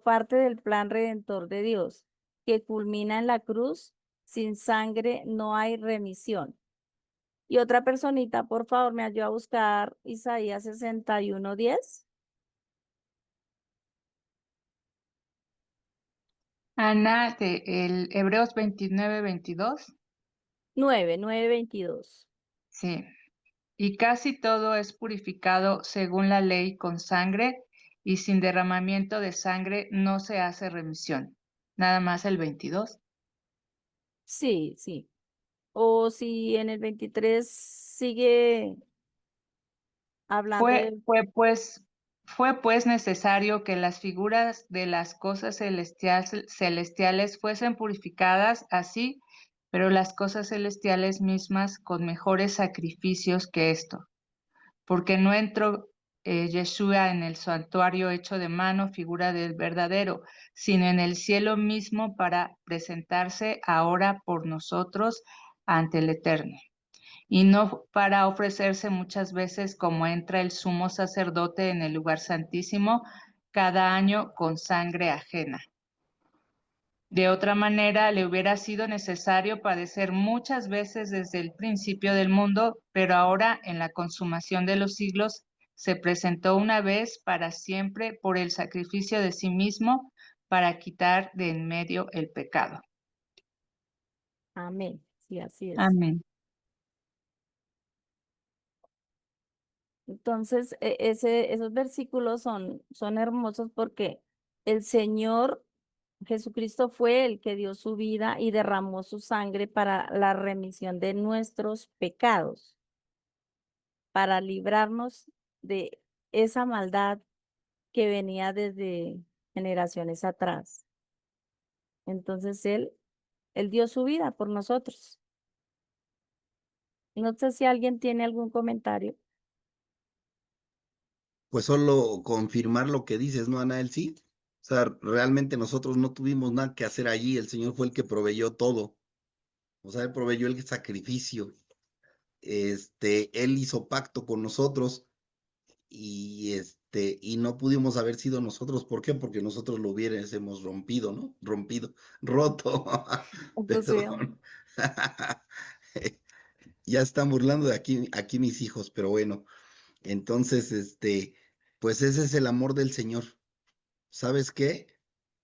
parte del plan redentor de Dios, que culmina en la cruz. Sin sangre no hay remisión. Y otra personita, por favor, me ayuda a buscar Isaías 61:10. Ana, de el Hebreos 29:22. 9:22. Sí. Y casi todo es purificado según la ley con sangre, y sin derramamiento de sangre no se hace remisión. Nada más el 22. Sí, sí. O si en el 23 sigue hablando Fue, del... fue pues, fue pues necesario que las figuras de las cosas celestiales fuesen purificadas así, pero las cosas celestiales mismas con mejores sacrificios que esto. Porque no entró Yeshua en el santuario hecho de mano, figura del verdadero, sino en el cielo mismo para presentarse ahora por nosotros ante el Eterno, y no para ofrecerse muchas veces como entra el sumo sacerdote en el lugar santísimo cada año con sangre ajena. De otra manera, le hubiera sido necesario padecer muchas veces desde el principio del mundo, pero ahora, en la consumación de los siglos, se presentó una vez para siempre por el sacrificio de sí mismo para quitar de en medio el pecado. Amén. Sí, así es. Amén. Entonces, esos versículos son hermosos porque el Señor Jesucristo fue el que dio su vida y derramó su sangre para la remisión de nuestros pecados, para librarnos de esa maldad que venía desde generaciones atrás. Entonces, Él dio su vida por nosotros. No sé si alguien tiene algún comentario. Pues solo confirmar lo que dices, ¿no, Anael? Sí. O sea, realmente nosotros no tuvimos nada que hacer allí, el Señor fue el que proveyó todo. O sea, Él proveyó el sacrificio. Él hizo pacto con nosotros y y no pudimos haber sido nosotros. ¿Por qué? Porque nosotros lo hubiésemos rompido, ¿no? Roto. Entonces, Perdón. Ya están burlando de aquí mis hijos, pero bueno. Entonces, pues ese es el amor del Señor. ¿Sabes qué?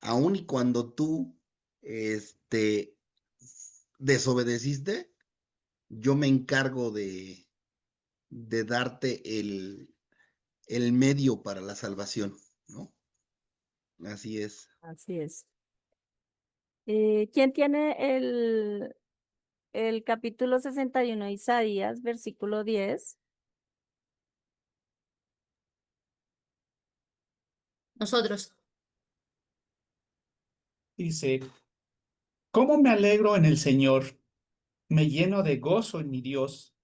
Aun y cuando tú, desobedeciste, yo me encargo de darte el medio para la salvación, ¿no? Así es. así es. ¿Quién tiene el capítulo 61 de Isaías, versículo 10? Nosotros. Dice, ¿cómo me alegro en el Señor? Me lleno de gozo en mi Dios,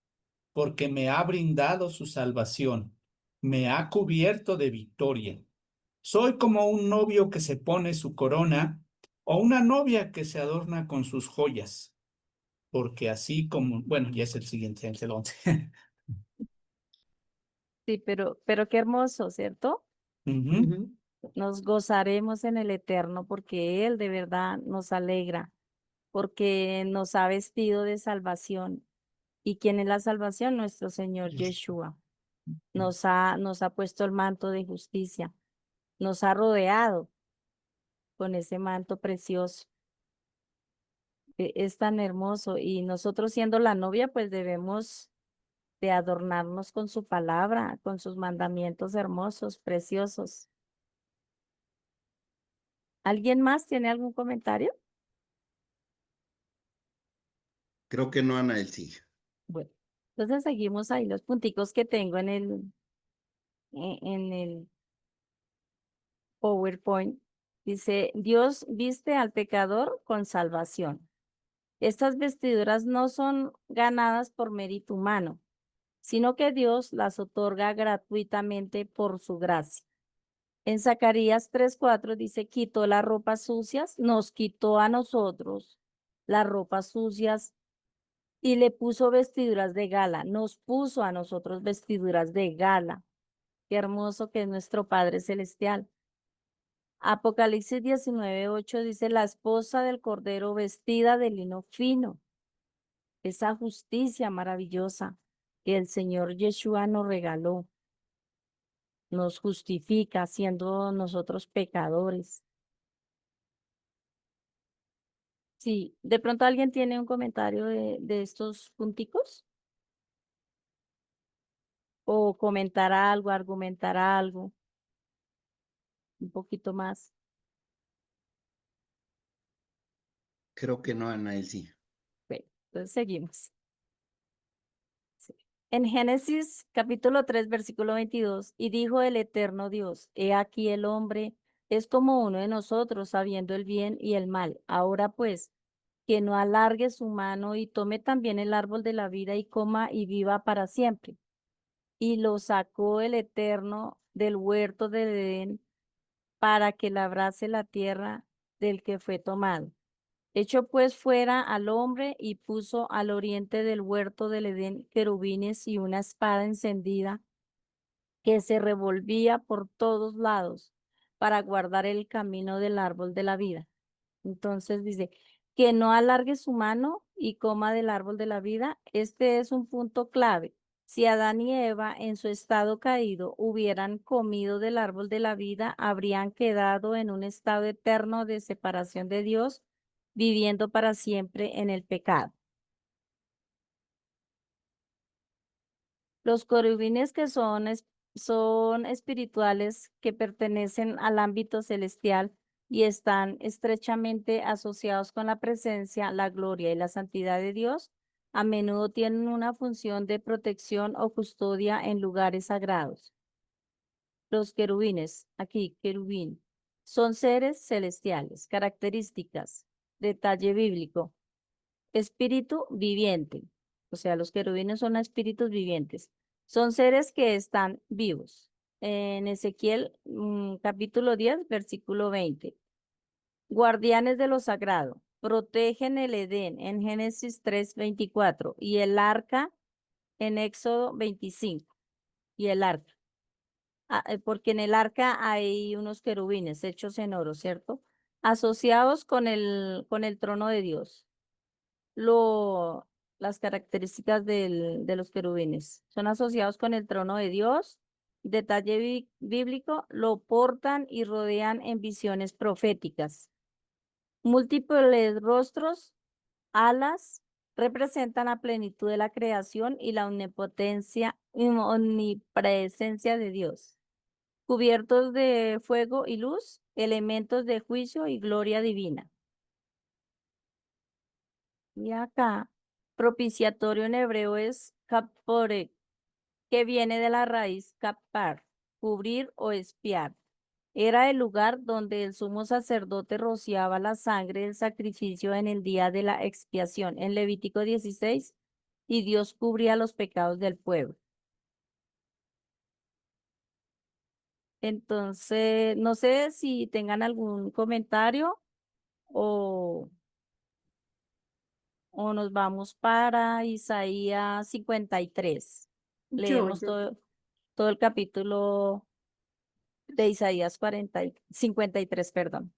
porque me ha brindado su salvación, me ha cubierto de victoria. Soy como un novio que se pone su corona o una novia que se adorna con sus joyas, porque así como, bueno, ya es el siguiente, es el 11. Sí, pero qué hermoso, ¿cierto? Ujú. Ujú. Nos gozaremos en el Eterno porque Él de verdad nos alegra, porque nos ha vestido de salvación. ¿Y quién es la salvación? Nuestro Señor Yeshua. Nos ha puesto el manto de justicia, nos ha rodeado con ese manto precioso. Es tan hermoso y nosotros siendo la novia, pues debemos de adornarnos con su palabra, con sus mandamientos hermosos, preciosos. ¿Alguien más tiene algún comentario? Creo que no, Ana, sí. Bueno, entonces seguimos ahí los punticos que tengo en el PowerPoint. Dice, Dios viste al pecador con salvación. Estas vestiduras no son ganadas por mérito humano, sino que Dios las otorga gratuitamente por su gracia. En Zacarías 3:4 dice, quitó las ropas sucias, nos quitó a nosotros las ropas sucias y le puso vestiduras de gala, nos puso a nosotros vestiduras de gala. Qué hermoso que es nuestro Padre Celestial. Apocalipsis 19:8 dice, la esposa del Cordero vestida de lino fino. Esa justicia maravillosa que el Señor Yeshua nos regaló, nos justifica siendo nosotros pecadores. Sí, de pronto alguien tiene un comentario de estos punticos o comentar algo, argumentar algo, un poquito más. Creo que no, Ana, sí. Bueno, entonces seguimos. Sí. En Génesis capítulo 3, versículo 22, y dijo el eterno Dios, he aquí el hombre es como uno de nosotros, sabiendo el bien y el mal. Ahora pues, que no alargue su mano y tome también el árbol de la vida y coma y viva para siempre. Y lo sacó el Eterno del huerto de Edén para que labrase la tierra del que fue tomado. Echó pues fuera al hombre y puso al oriente del huerto del Edén querubines y una espada encendida que se revolvía por todos lados para guardar el camino del árbol de la vida. Entonces dice, que no alargue su mano y coma del árbol de la vida. Este es un punto clave. Si Adán y Eva en su estado caído hubieran comido del árbol de la vida, habrían quedado en un estado eterno de separación de Dios, viviendo para siempre en el pecado. Los querubines que son espirituales que pertenecen al ámbito celestial y están estrechamente asociados con la presencia, la gloria y la santidad de Dios, a menudo tienen una función de protección o custodia en lugares sagrados. Los querubines, aquí querubín, son seres celestiales, características, detalle bíblico, espíritu viviente. O sea, los querubines son espíritus vivientes. Son seres que están vivos. En Ezequiel capítulo 10, versículo 20. Guardianes de lo sagrado. Protegen el Edén en Génesis 3:24 y el arca en Éxodo 25. Y el arca. porque en el arca hay unos querubines hechos en oro, ¿cierto? Asociados con el trono de Dios. Las características de los querubines son asociados con el trono de Dios. Detalle bíblico, lo portan y rodean en visiones proféticas. Múltiples rostros, alas, representan la plenitud de la creación y la omnipresencia de Dios. Cubiertos de fuego y luz, elementos de juicio y gloria divina. Y acá, propiciatorio en hebreo es kapore, que viene de la raíz kapar, cubrir o espiar. Era el lugar donde el sumo sacerdote rociaba la sangre del sacrificio en el día de la expiación, en Levítico 16, y Dios cubría los pecados del pueblo. Entonces, no sé si tengan algún comentario o nos vamos para Isaías 53. Leemos Yo, todo el capítulo de Isaías 53, perdón.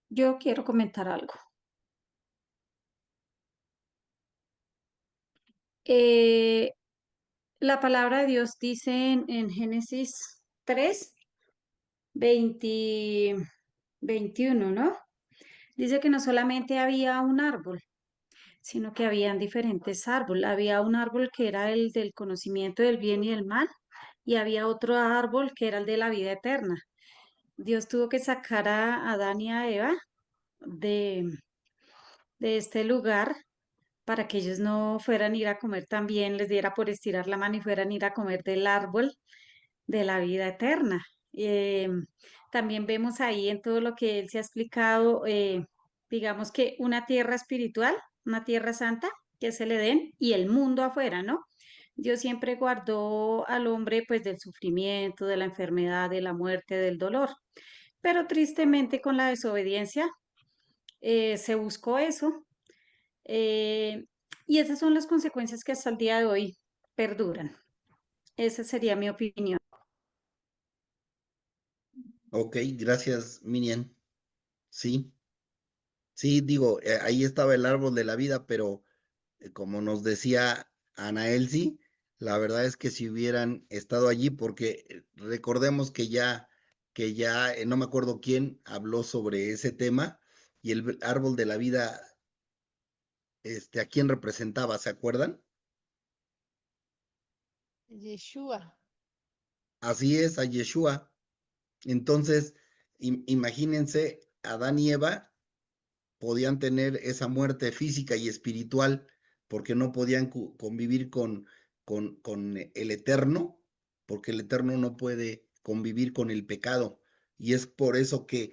yo quiero comentar algo. Eh, la palabra de Dios dice en Génesis 3, 20, 21, ¿no? Dice que no solamente había un árbol, sino que habían diferentes árboles. Había un árbol que era el del conocimiento del bien y del mal, y había otro árbol que era el de la vida eterna. Dios tuvo que sacar a Adán y a Eva de, de este lugar para que ellos no fueran a ir a comer también, les diera por estirar la mano y fueran a ir a comer del árbol de la vida eterna. También vemos ahí en todo lo que él se ha explicado, digamos que una tierra espiritual, una tierra santa, que es el Edén, y el mundo afuera, ¿no? Dios siempre guardó al hombre pues del sufrimiento, de la enfermedad, de la muerte, del dolor. Pero tristemente con la desobediencia se buscó eso, eh, y esas son las consecuencias que hasta el día de hoy perduran. Esa sería mi opinión. Ok, gracias, Minian. Sí, sí, digo, ahí estaba el árbol de la vida, pero como nos decía Ana Elsie, la verdad es que si hubieran estado allí, porque recordemos que ya, no me acuerdo quién habló sobre ese tema, y el árbol de la vida, ¿a quién representaba? ¿Se acuerdan? Yeshua. Así es, a Yeshua. Entonces, imagínense, Adán y Eva podían tener esa muerte física y espiritual porque no podían convivir con el Eterno, porque el Eterno no puede convivir con el pecado. Y es por eso que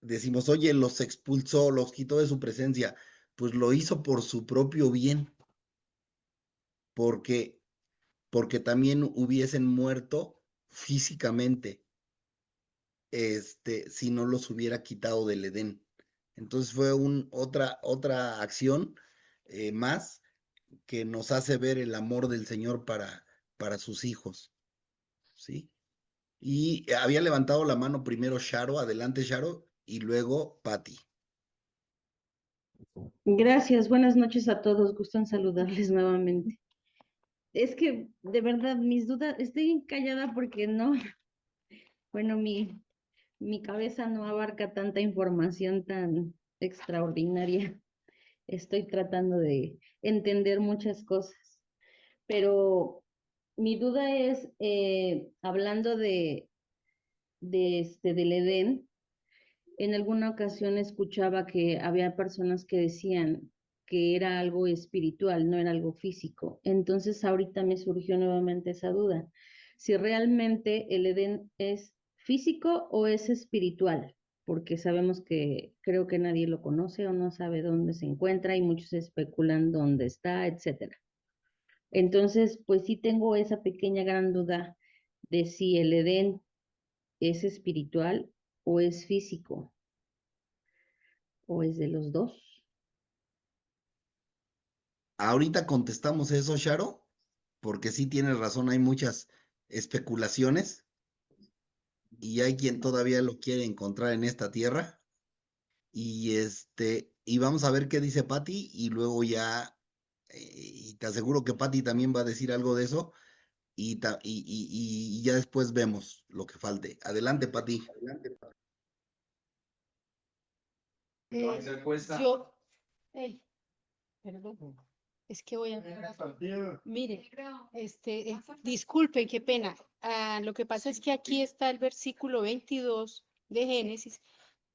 decimos, oye, los expulsó, los quitó de su presencia. Pues lo hizo por su propio bien, porque, porque también hubiesen muerto físicamente, si no los hubiera quitado del Edén. Entonces fue otra acción más que nos hace ver el amor del Señor para sus hijos, ¿sí? Y había levantado la mano primero Sharo, adelante Sharo, y luego Patty. Gracias, buenas noches a todos, gusto en saludarles nuevamente. Es que de verdad mis dudas, estoy callada porque no, bueno, mi cabeza no abarca tanta información tan extraordinaria. Estoy tratando de entender muchas cosas, pero mi duda es, hablando del Edén, en alguna ocasión escuchaba que había personas que decían que era algo espiritual, no era algo físico. Entonces ahorita me surgió nuevamente esa duda, si realmente el Edén es físico o es espiritual, porque sabemos que creo que nadie lo conoce o no sabe dónde se encuentra y muchos especulan dónde está, etcétera. Entonces, pues sí tengo esa pequeña gran duda de si el Edén es espiritual o es físico. ¿O es de los dos? Ahorita contestamos eso, Sharo, porque sí tienes razón, hay muchas especulaciones, y hay quien todavía lo quiere encontrar en esta tierra. Y vamos a ver qué dice Patty y luego ya, y te aseguro que Patty también va a decir algo de eso y ya después vemos lo que falte. Adelante, Patty. Yo, perdón, es que voy a... Mire, disculpen, qué pena. Lo que pasa es que aquí está el versículo 22 de Génesis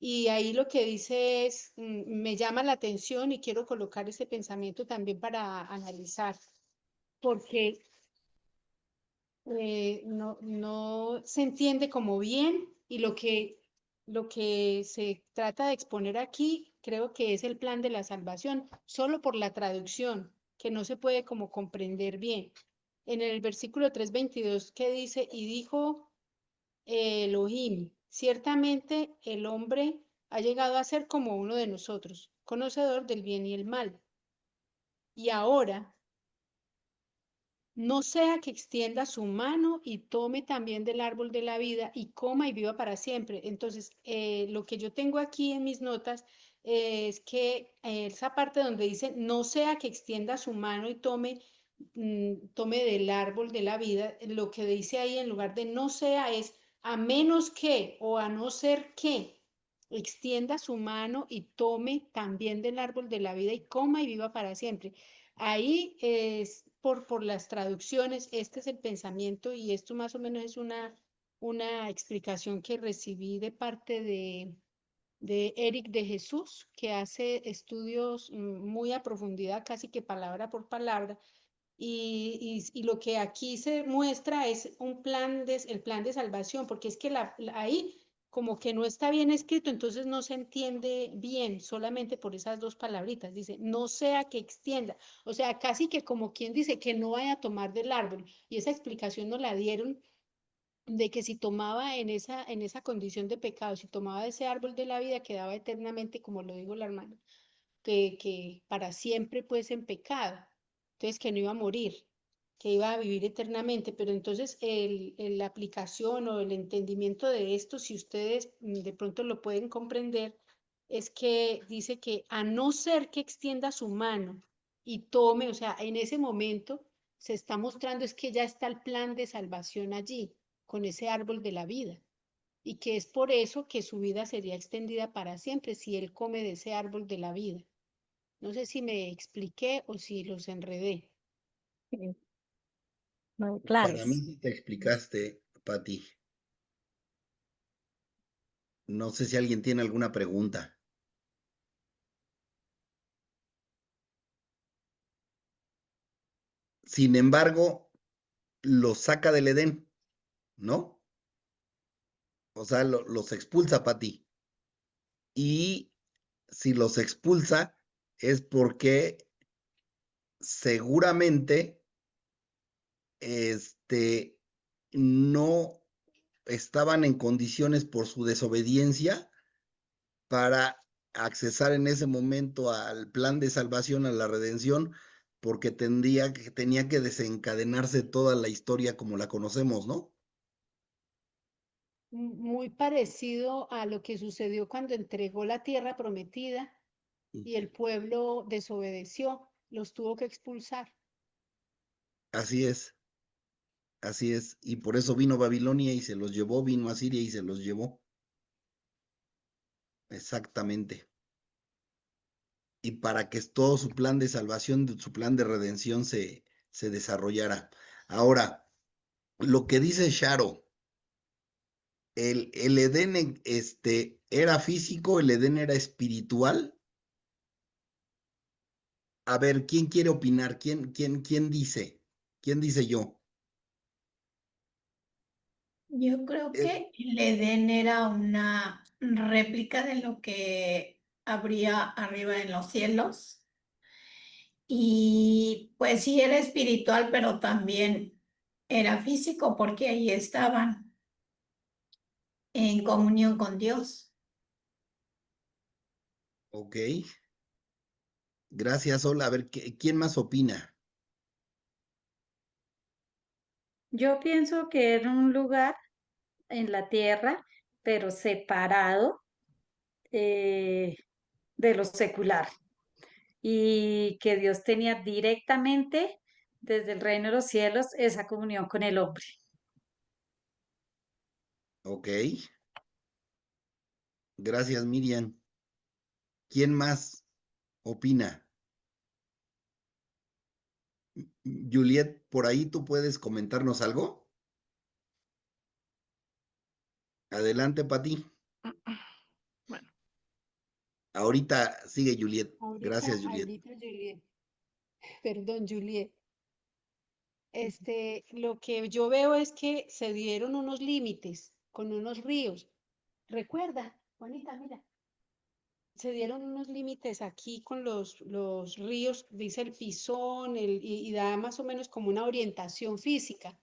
y ahí lo que dice es, me llama la atención y quiero colocar ese pensamiento también para analizar, porque no se entiende como bien y lo que se trata de exponer aquí creo que es el plan de la salvación, solo por la traducción, que no se puede como comprender bien. En el versículo 3:22 que dice, y dijo Elohim, ciertamente el hombre ha llegado a ser como uno de nosotros, conocedor del bien y el mal. Y ahora no sea que extienda su mano y tome también del árbol de la vida y coma y viva para siempre. Entonces, lo que yo tengo aquí en mis notas es que esa parte donde dice, no sea que extienda su mano y tome del árbol de la vida, lo que dice ahí en lugar de no sea es a menos que o a no ser que extienda su mano y tome también del árbol de la vida y coma y viva para siempre. Ahí es por las traducciones, este es el pensamiento y esto más o menos es una explicación que recibí de parte de Eric de Jesús, que hace estudios muy a profundidad, casi que palabra por palabra, y lo que aquí se muestra es el plan de salvación, porque es que ahí como que no está bien escrito, entonces no se entiende bien solamente por esas dos palabritas. Dice, no sea que extienda, o sea, casi que como quien dice que no vaya a tomar del árbol, y esa explicación nos la dieron de que si tomaba en esa condición de pecado, si tomaba de ese árbol de la vida, quedaba eternamente, como lo dijo la hermana, que para siempre pues en pecado, entonces que no iba a morir, que iba a vivir eternamente, pero entonces la aplicación o el entendimiento de esto, si ustedes de pronto lo pueden comprender, es que dice que a no ser que extienda su mano y tome, o sea, en ese momento se está mostrando es que ya está el plan de salvación allí, con ese árbol de la vida y que es por eso que su vida sería extendida para siempre si él come de ese árbol de la vida. No sé si me expliqué o si los enredé. No, claro. Para mí sí te explicaste, Pati. No sé si alguien tiene alguna pregunta. Sin embargo, los saca del Edén, ¿no? O sea, los expulsa, Pati. Y si los expulsa es porque seguramente no estaban en condiciones por su desobediencia para accesar en ese momento al plan de salvación, a la redención, porque tenía que desencadenarse toda la historia como la conocemos, ¿no? Muy parecido a lo que sucedió cuando entregó la tierra prometida y el pueblo desobedeció, los tuvo que expulsar. Así es, así es. Y por eso vino Babilonia y se los llevó, vino a Siria y se los llevó. Exactamente. Y para que todo su plan de salvación, su plan de redención se desarrollara. Ahora, lo que dice Sharo, el Edén era físico, el Edén era espiritual. A ver, ¿quién quiere opinar? ¿Quién dice? ¿Quién dice yo? Yo creo que el Edén era una réplica de lo que habría arriba en los cielos. Y pues sí era espiritual, pero también era físico porque ahí estaban en comunión con Dios. Ok. Gracias, Sol. A ver, ¿quién más opina? Yo pienso que era un lugar en la tierra, pero separado de lo secular. Y que Dios tenía directamente desde el reino de los cielos esa comunión con el hombre. Ok. Gracias, Miriam. ¿Quién más opina? Juliet, ¿por ahí tú puedes comentarnos algo? Adelante, Pati. Bueno, Ahorita sigue Juliet. Gracias, Juliet. ahorita, Juliet, perdón, Juliet. Lo que yo veo es que se dieron unos límites con unos ríos. Recuerda, Juanita, mira, se dieron unos límites aquí con los ríos, dice el Pisón, y da más o menos como una orientación física.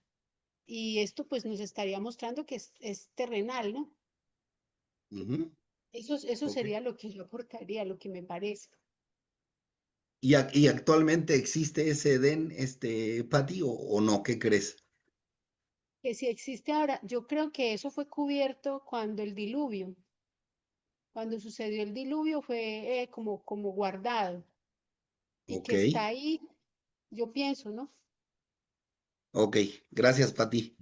Y esto pues nos estaría mostrando que es terrenal, ¿no? Ujú, Eso ok. sería lo que yo aportaría, lo que me parece. ¿Y actualmente existe ese Edén, Pati, o no? ¿Qué crees? Que si existe ahora, yo creo que eso fue cubierto cuando el diluvio, cuando sucedió el diluvio fue como guardado y Ok, que está ahí, yo pienso, ¿no? ok. Gracias, Pati.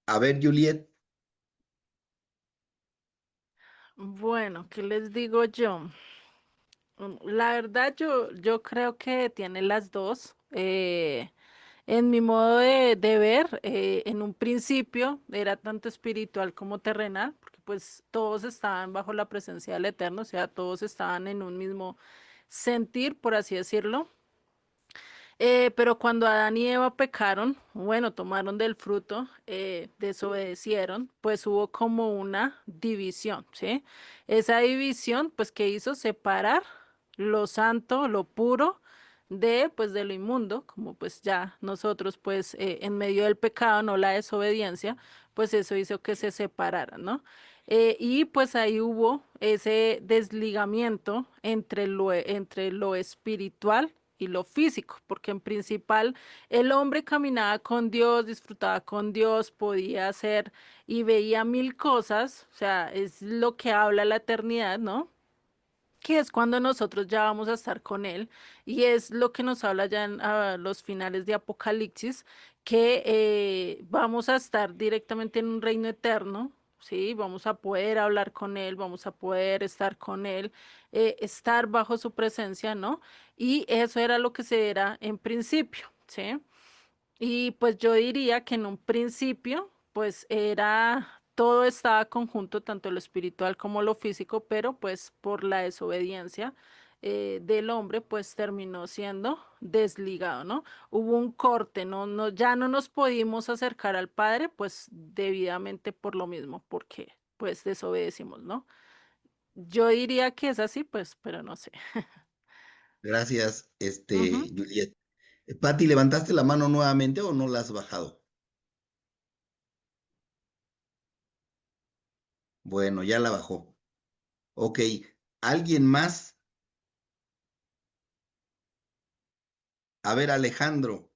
A ver, Juliet. Bueno, ¿qué les digo yo? La verdad, yo creo que tiene las dos. En mi modo de ver, en un principio era tanto espiritual como terrenal, porque pues todos estaban bajo la presencia del Eterno, o sea, todos estaban en un mismo sentir, por así decirlo. Pero cuando Adán y Eva pecaron, bueno, tomaron del fruto, desobedecieron, pues hubo como una división, ¿sí? Esa división, pues, ¿qué hizo? Separar lo santo, lo puro, pues, de lo inmundo, como pues ya nosotros, pues, en medio del pecado, no la desobediencia, pues eso hizo que se separaran, ¿no? Y pues ahí hubo ese desligamiento entre lo espiritual y lo físico, porque en principal el hombre caminaba con Dios, disfrutaba con Dios, podía hacer y veía mil cosas, o sea, es lo que habla la eternidad, ¿no? Que es cuando nosotros ya vamos a estar con Él, y es lo que nos habla ya en los finales de Apocalipsis, que vamos a estar directamente en un reino eterno, ¿sí? Vamos a poder hablar con Él, vamos a poder estar con Él, estar bajo su presencia, ¿no? Y eso era lo que se era en principio, ¿sí? Y pues yo diría que en un principio, pues era, todo estaba conjunto, tanto lo espiritual como lo físico, pero pues por la desobediencia del hombre, pues terminó siendo desligado, ¿no? Hubo un corte, ya no nos pudimos acercar al Padre, pues debidamente por lo mismo, porque pues desobedecimos, ¿no? Yo diría que es así, pues, pero no sé. Gracias, Ujú. Juliet. Pati, ¿levantaste la mano nuevamente o no la has bajado? Bueno, ya la bajó. Ok. ¿Alguien más? A ver, Alejandro,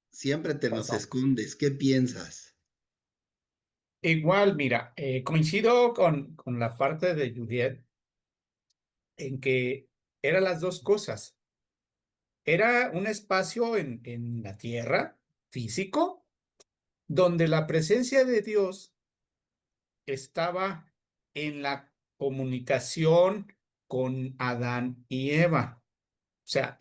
siempre te nos Perdón. escondes. ¿Qué piensas? Igual, mira, coincido con la parte de Juliet en que eran las dos cosas. Era un espacio en la tierra, físico, donde la presencia de Dios estaba en la comunicación con Adán y Eva. O sea,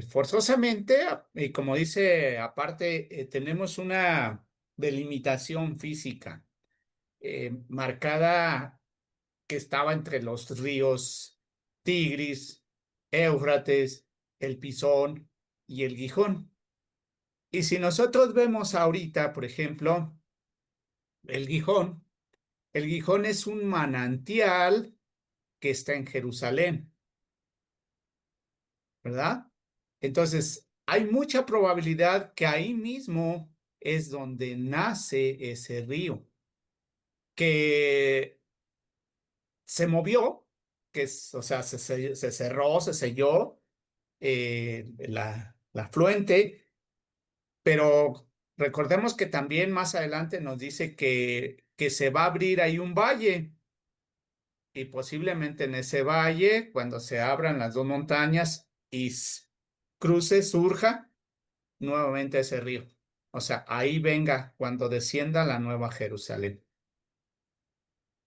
forzosamente, y como dice, aparte, tenemos una delimitación física marcada que estaba entre los ríos Tigris, Éufrates, el Pisón y el Gijón. Y si nosotros vemos ahorita, por ejemplo, el Gijón, el Gijón es un manantial que está en Jerusalén, ¿verdad? Entonces, hay mucha probabilidad que ahí mismo es donde nace ese río, que se movió, o sea, se cerró, se selló la afluente, pero Recordemos que también más adelante nos dice que se va a abrir ahí un valle y posiblemente en ese valle, cuando se abran las dos montañas y surja nuevamente ese río. O sea, ahí venga cuando descienda la nueva Jerusalén.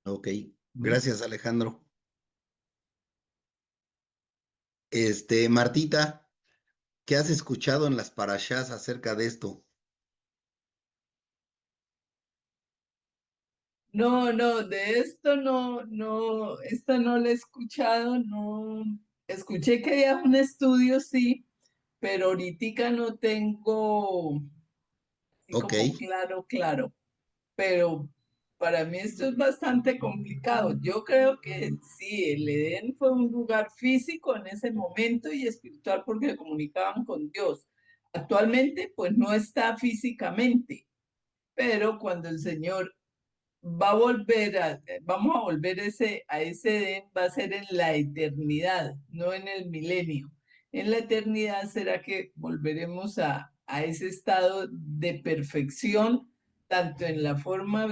Ok, gracias Alejandro. Martita, ¿qué has escuchado en las parashás acerca de esto? No, de esto esto no lo he escuchado, no. Escuché que había un estudio, sí, pero ahorita no tengo así Ok, como claro, pero para mí esto es bastante complicado. Yo creo que sí, el Edén fue un lugar físico en ese momento y espiritual porque se comunicaban con Dios. Actualmente, pues no está físicamente, pero cuando el Señor vamos a volver a ese Edén, va a ser en la eternidad, no en el milenio. En la eternidad será que volveremos a ese estado de perfección, tanto en la forma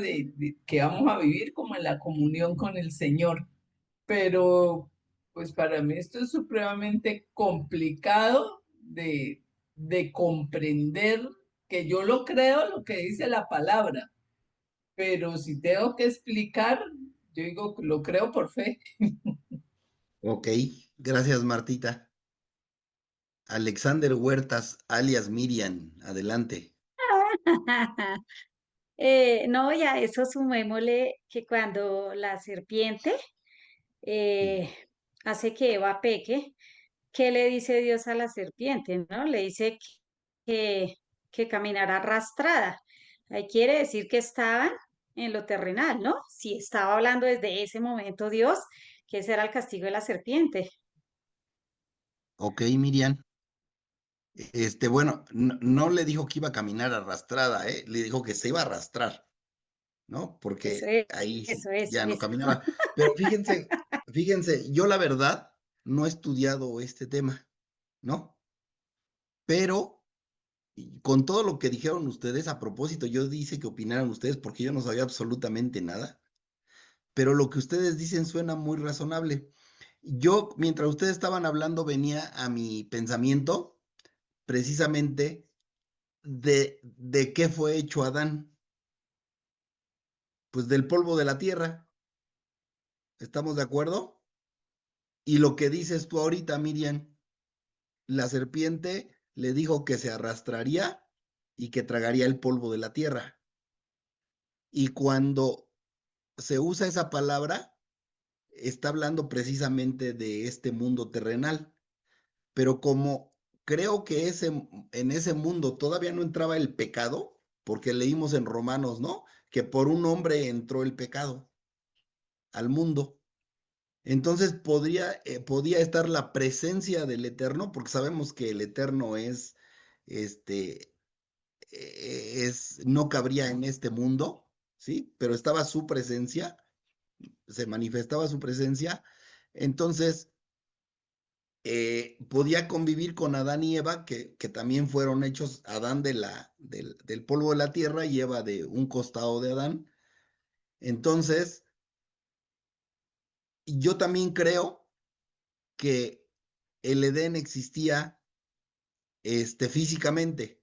que vamos a vivir como en la comunión con el Señor. Pero, pues para mí esto es supremamente complicado de comprender, que yo lo creo lo que dice la palabra, pero si tengo que explicar, yo digo, lo creo por fe. ok, gracias Martita. Alexander Huertas, alias Miriam, adelante. No, ya eso sumémosle que cuando la serpiente eh, hace que Eva peque, ¿qué le dice Dios a la serpiente? ¿No? Le dice que, que caminará arrastrada. Ahí quiere decir que estaban en lo terrenal, ¿no? Si estaba hablando desde ese momento Dios, que ese era el castigo de la serpiente. Ok, Miriam. Bueno, no le dijo que iba a caminar arrastrada, ¿eh? Le dijo que se iba a arrastrar, ¿no? Eso Porque es, ahí eso, sí, eso, ya no eso. caminaba. Pero fíjense, yo la verdad no he estudiado este tema, ¿no? Pero y con todo lo que dijeron ustedes, a propósito, yo dije que opinaran ustedes porque yo no sabía absolutamente nada, pero lo que ustedes dicen suena muy razonable. Yo, mientras ustedes estaban hablando, venía a mi pensamiento precisamente de qué fue hecho Adán. Pues del polvo de la tierra, ¿estamos de acuerdo? Y lo que dices tú ahorita, Miriam, la serpiente le dijo que se arrastraría y que tragaría el polvo de la tierra. Y cuando se usa esa palabra, está hablando precisamente de este mundo terrenal. Pero como creo que en ese mundo todavía no entraba el pecado, porque leímos en Romanos, ¿no? Que por un hombre entró el pecado al mundo. Entonces podía estar la presencia del Eterno, porque sabemos que el Eterno este, no cabría en este mundo, ¿sí? Pero estaba su presencia, se manifestaba su presencia. Entonces, podía convivir con Adán y Eva, que también fueron hechos Adán del polvo de la tierra y Eva de un costado de Adán. Entonces, yo también creo que el Edén existía físicamente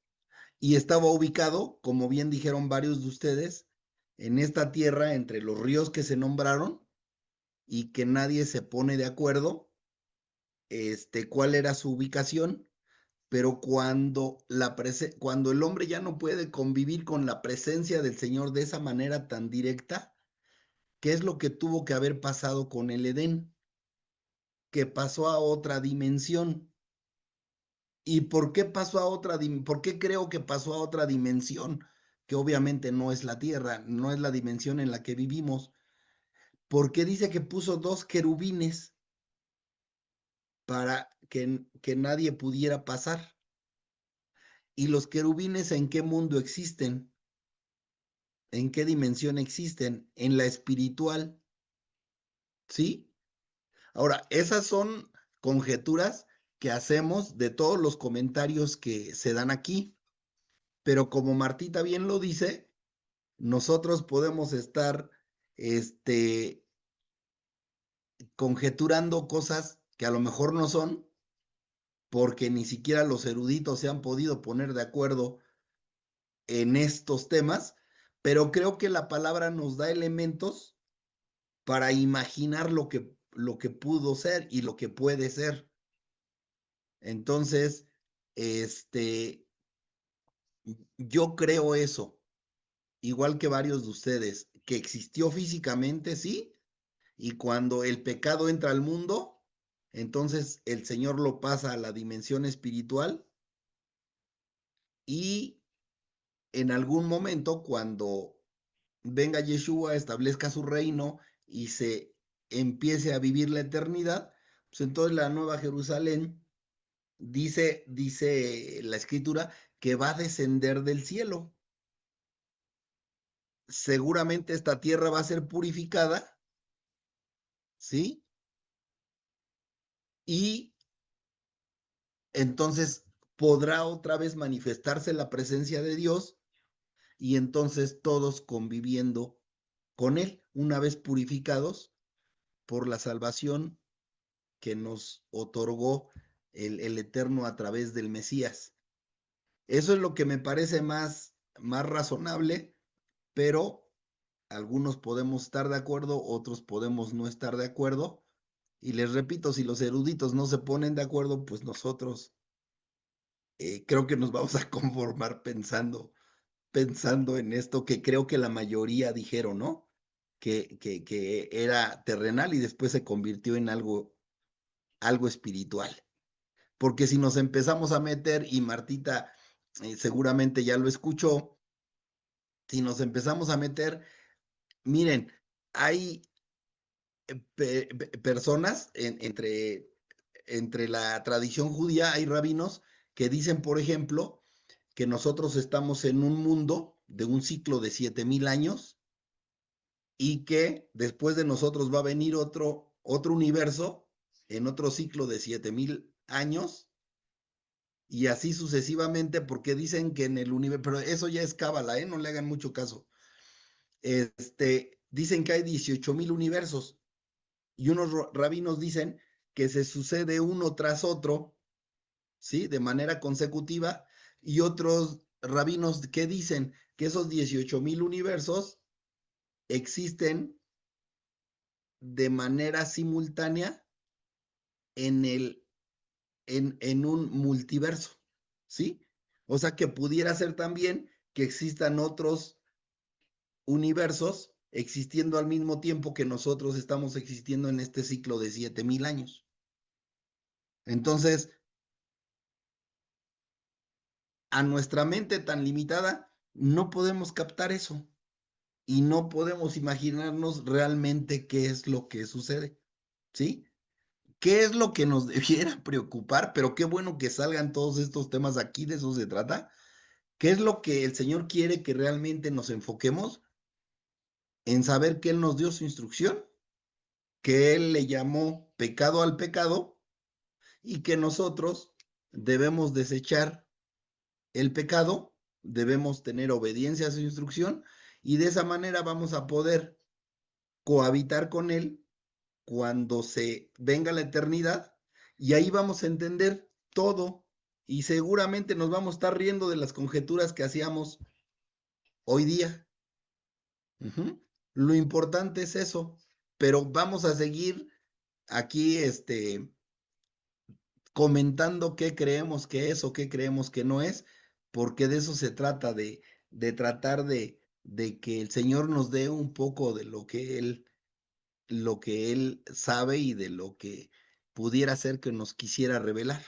y estaba ubicado, como bien dijeron varios de ustedes, en esta tierra entre los ríos que se nombraron y que nadie se pone de acuerdo cuál era su ubicación, pero cuando el hombre ya no puede convivir con la presencia del Señor de esa manera tan directa, ¿qué es lo que tuvo que haber pasado con el Edén? Que pasó a otra dimensión. ¿Y por qué pasó a por qué creo que pasó a otra dimensión? Que obviamente no es la tierra, no es la dimensión en la que vivimos, porque dice que puso dos querubines para que nadie pudiera pasar. ¿Y los querubines en qué mundo existen? ¿En qué dimensión existen? En la espiritual, ¿sí? Ahora, esas son conjeturas que hacemos de todos los comentarios que se dan aquí. pero como Martita bien lo dice, nosotros podemos estar conjeturando cosas que a lo mejor no son, porque ni siquiera los eruditos se han podido poner de acuerdo en estos temas, pero creo que la palabra nos da elementos para imaginar lo que pudo ser y lo que puede ser. Entonces, yo creo eso, igual que varios de ustedes, que existió físicamente, sí, y cuando el pecado entra al mundo, entonces el Señor lo pasa a la dimensión espiritual y en algún momento cuando venga Yeshua, establezca su reino y se empiece a vivir la eternidad, pues entonces la Nueva Jerusalén dice la Escritura que va a descender del cielo. Seguramente esta tierra va a ser purificada, ¿sí? Y entonces podrá otra vez manifestarse la presencia de Dios y entonces todos conviviendo con Él, una vez purificados por la salvación que nos otorgó el Eterno a través del Mesías. Eso es lo que me parece más razonable, pero algunos podemos estar de acuerdo, otros podemos no estar de acuerdo. Y les repito, si los eruditos no se ponen de acuerdo, pues nosotros creo que nos vamos a conformar pensando en esto que creo que la mayoría dijeron, ¿no? Que era terrenal y después se convirtió en algo espiritual. Porque si nos empezamos a meter, y Martita seguramente ya lo escuchó, si nos empezamos a meter, miren, hay personas entre la tradición judía, hay rabinos que dicen, por ejemplo, que nosotros estamos en un mundo de un ciclo de 7,000 años y que después de nosotros va a venir otro universo en otro ciclo de 7,000 años y así sucesivamente, porque dicen que en el universo, pero eso ya es cábala, no le hagan mucho caso. Dicen que hay 18,000 universos y unos rabinos dicen que se sucede uno tras otro, ¿sí? De manera consecutiva, y otros rabinos que dicen que esos 18,000 universos existen de manera simultánea en un multiverso, ¿sí? O sea que pudiera ser también que existan otros universos existiendo al mismo tiempo que nosotros estamos existiendo en este ciclo de 7,000 años. Entonces, a nuestra mente tan limitada, no podemos captar eso y no podemos imaginarnos realmente qué es lo que sucede, ¿sí? ¿Qué es lo que nos debiera preocupar? Pero qué bueno que salgan todos estos temas aquí, de eso se trata. ¿Qué es lo que el Señor quiere que realmente nos enfoquemos? En saber que Él nos dio su instrucción, que Él le llamó pecado al pecado y que nosotros debemos desechar el pecado, debemos tener obediencia a su instrucción y de esa manera vamos a poder cohabitar con Él cuando se venga la eternidad y ahí vamos a entender todo y seguramente nos vamos a estar riendo de las conjeturas que hacíamos hoy día. Lo importante es eso, pero vamos a seguir aquí comentando qué creemos que es o qué creemos que no es, porque de eso se trata, de tratar de que el Señor nos dé un poco de lo que Él sabe y de lo que pudiera ser que nos quisiera revelar.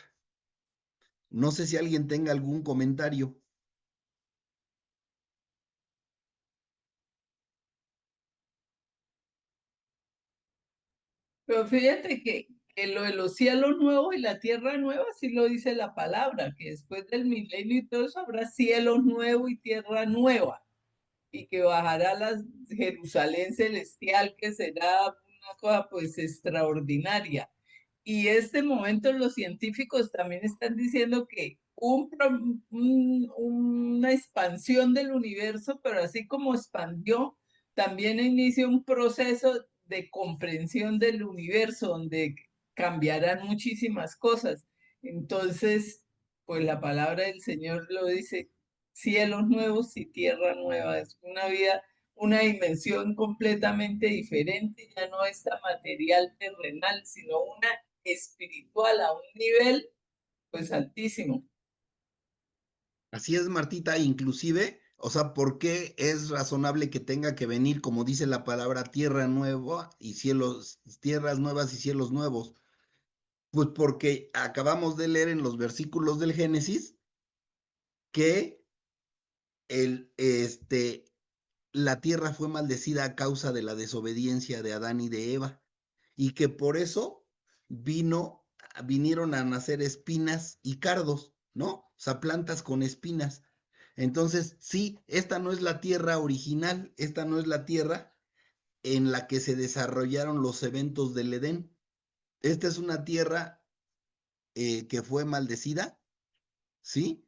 No sé si alguien tenga algún comentario. Pero fíjate que lo de los cielos nuevos y la tierra nueva sí lo dice la palabra, que después del milenio y todo eso habrá cielos nuevos y tierra nueva, y que bajará la Jerusalén celestial, que será una cosa pues extraordinaria. Y este momento los científicos también están diciendo que un una expansión del universo, pero así como expandió, también inicia un proceso de comprensión del universo, donde cambiarán muchísimas cosas. Entonces, pues la palabra del Señor lo dice, cielos nuevos y tierra nueva. Es una vida, una dimensión completamente diferente, ya no esta material terrenal, sino una espiritual a un nivel pues altísimo. Así es, Martita, inclusive, o sea, ¿por qué es razonable que tenga que venir, como dice la palabra, tierra nueva y cielos, tierras nuevas y cielos nuevos? Pues porque acabamos de leer en los versículos del Génesis que la tierra fue maldecida a causa de la desobediencia de Adán y de Eva, y que por eso vinieron a nacer espinas y cardos, ¿no? O sea, plantas con espinas. Entonces, sí, esta no es la tierra original, esta no es la tierra en la que se desarrollaron los eventos del Edén. Esta es una tierra que fue maldecida, ¿sí?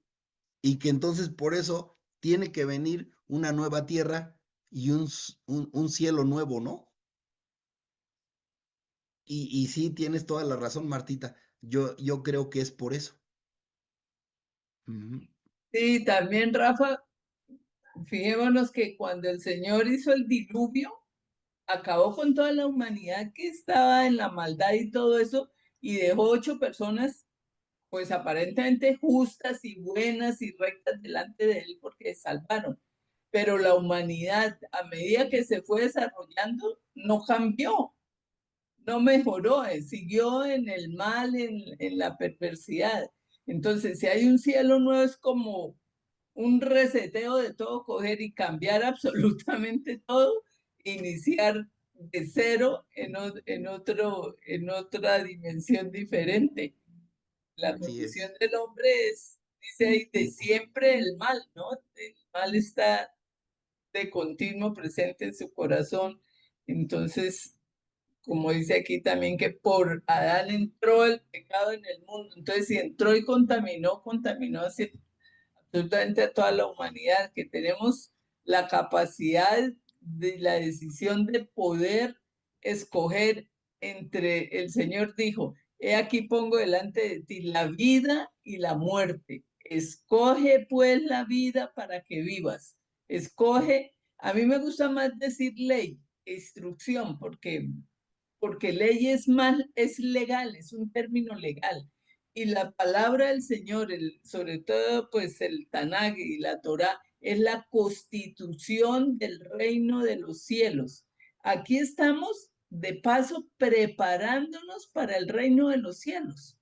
Y que entonces por eso tiene que venir una nueva tierra y un cielo nuevo, ¿no? Y sí, tienes toda la razón, Martita. Yo creo que es por eso. Ujú. Sí, también, Rafa, fijémonos que cuando el Señor hizo el diluvio, acabó con toda la humanidad que estaba en la maldad y todo eso, y dejó 8 personas, pues aparentemente justas y buenas y rectas delante de él porque salvaron. Pero la humanidad, a medida que se fue desarrollando, no cambió, no mejoró, siguió en el mal, en la perversidad. Entonces, si hay un cielo nuevo, es como un reseteo de todo, coger y cambiar absolutamente todo, iniciar de cero en otra dimensión diferente. La Así condición es. del hombre es, dice ahí, de siempre el mal, ¿no? El mal está de continuo presente en su corazón. Entonces, como dice aquí también, que por Adán entró el pecado en el mundo. Entonces, si entró y contaminó así absolutamente a toda la humanidad, que tenemos la capacidad de la decisión de poder escoger entre, el Señor dijo, he aquí pongo delante de ti la vida y la muerte. Escoge pues la vida para que vivas. Escoge, a mí me gusta más decir ley, instrucción, porque ley es más, es legal, es un término legal. Y la palabra del Señor, sobre todo pues el Tanaj y la Torá, es la constitución del reino de los cielos. Aquí estamos de paso preparándonos para el reino de los cielos.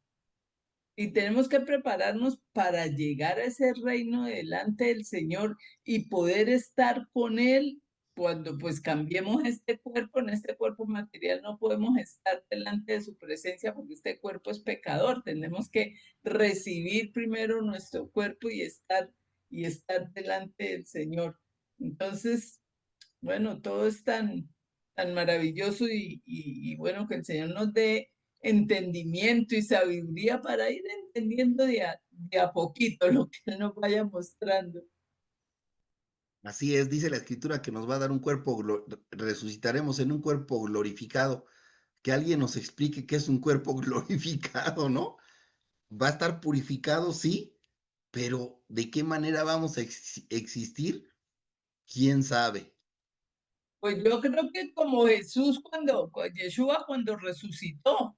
Y tenemos que prepararnos para llegar a ese reino delante del Señor y poder estar con Él cuando pues cambiemos este cuerpo. En este cuerpo material no podemos estar delante de su presencia porque este cuerpo es pecador. Tenemos que recibir primero nuestro cuerpo y estar delante del Señor. Entonces, bueno, todo es tan maravilloso y bueno, que el Señor nos dé entendimiento y sabiduría para ir entendiendo de a poquito lo que Él nos vaya mostrando. Así es, dice la escritura que nos va a dar un cuerpo, resucitaremos en un cuerpo glorificado. Que alguien nos explique qué es un cuerpo glorificado, ¿no? Va a estar purificado, sí, pero ¿de qué manera vamos a existir? ¿Quién sabe? Pues yo creo que como Jesús Yeshua cuando resucitó,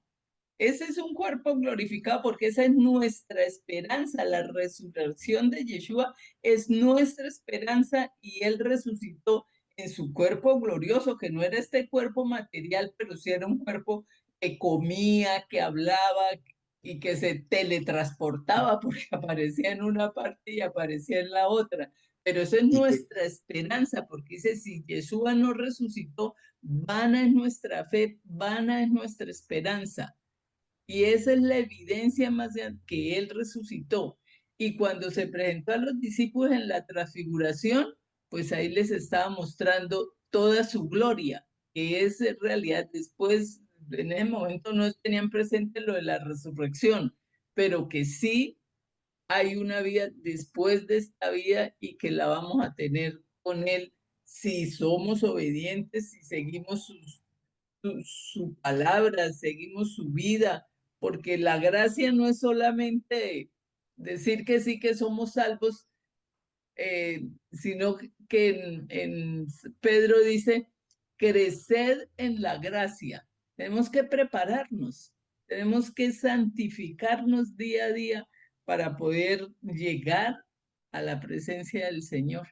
ese es un cuerpo glorificado porque esa es nuestra esperanza. La resurrección de Yeshua es nuestra esperanza y Él resucitó en su cuerpo glorioso, que no era este cuerpo material, pero sí era un cuerpo que comía, que hablaba y que se teletransportaba porque aparecía en una parte y aparecía en la otra. Pero eso es Y que, nuestra esperanza, porque dice, si Yeshua no resucitó, vana es nuestra fe, vana es nuestra esperanza. Y esa es la evidencia más grande que Él resucitó. Y cuando se presentó a los discípulos en la transfiguración, pues ahí les estaba mostrando toda su gloria, que es en realidad después, en ese momento no tenían presente lo de la resurrección, pero que sí hay una vida después de esta vida y que la vamos a tener con Él si somos obedientes, si seguimos su palabra, seguimos su vida, porque la gracia no es solamente decir que sí que somos salvos, sino que en Pedro dice, crecer en la gracia. Tenemos que prepararnos, tenemos que santificarnos día a día para poder llegar a la presencia del Señor.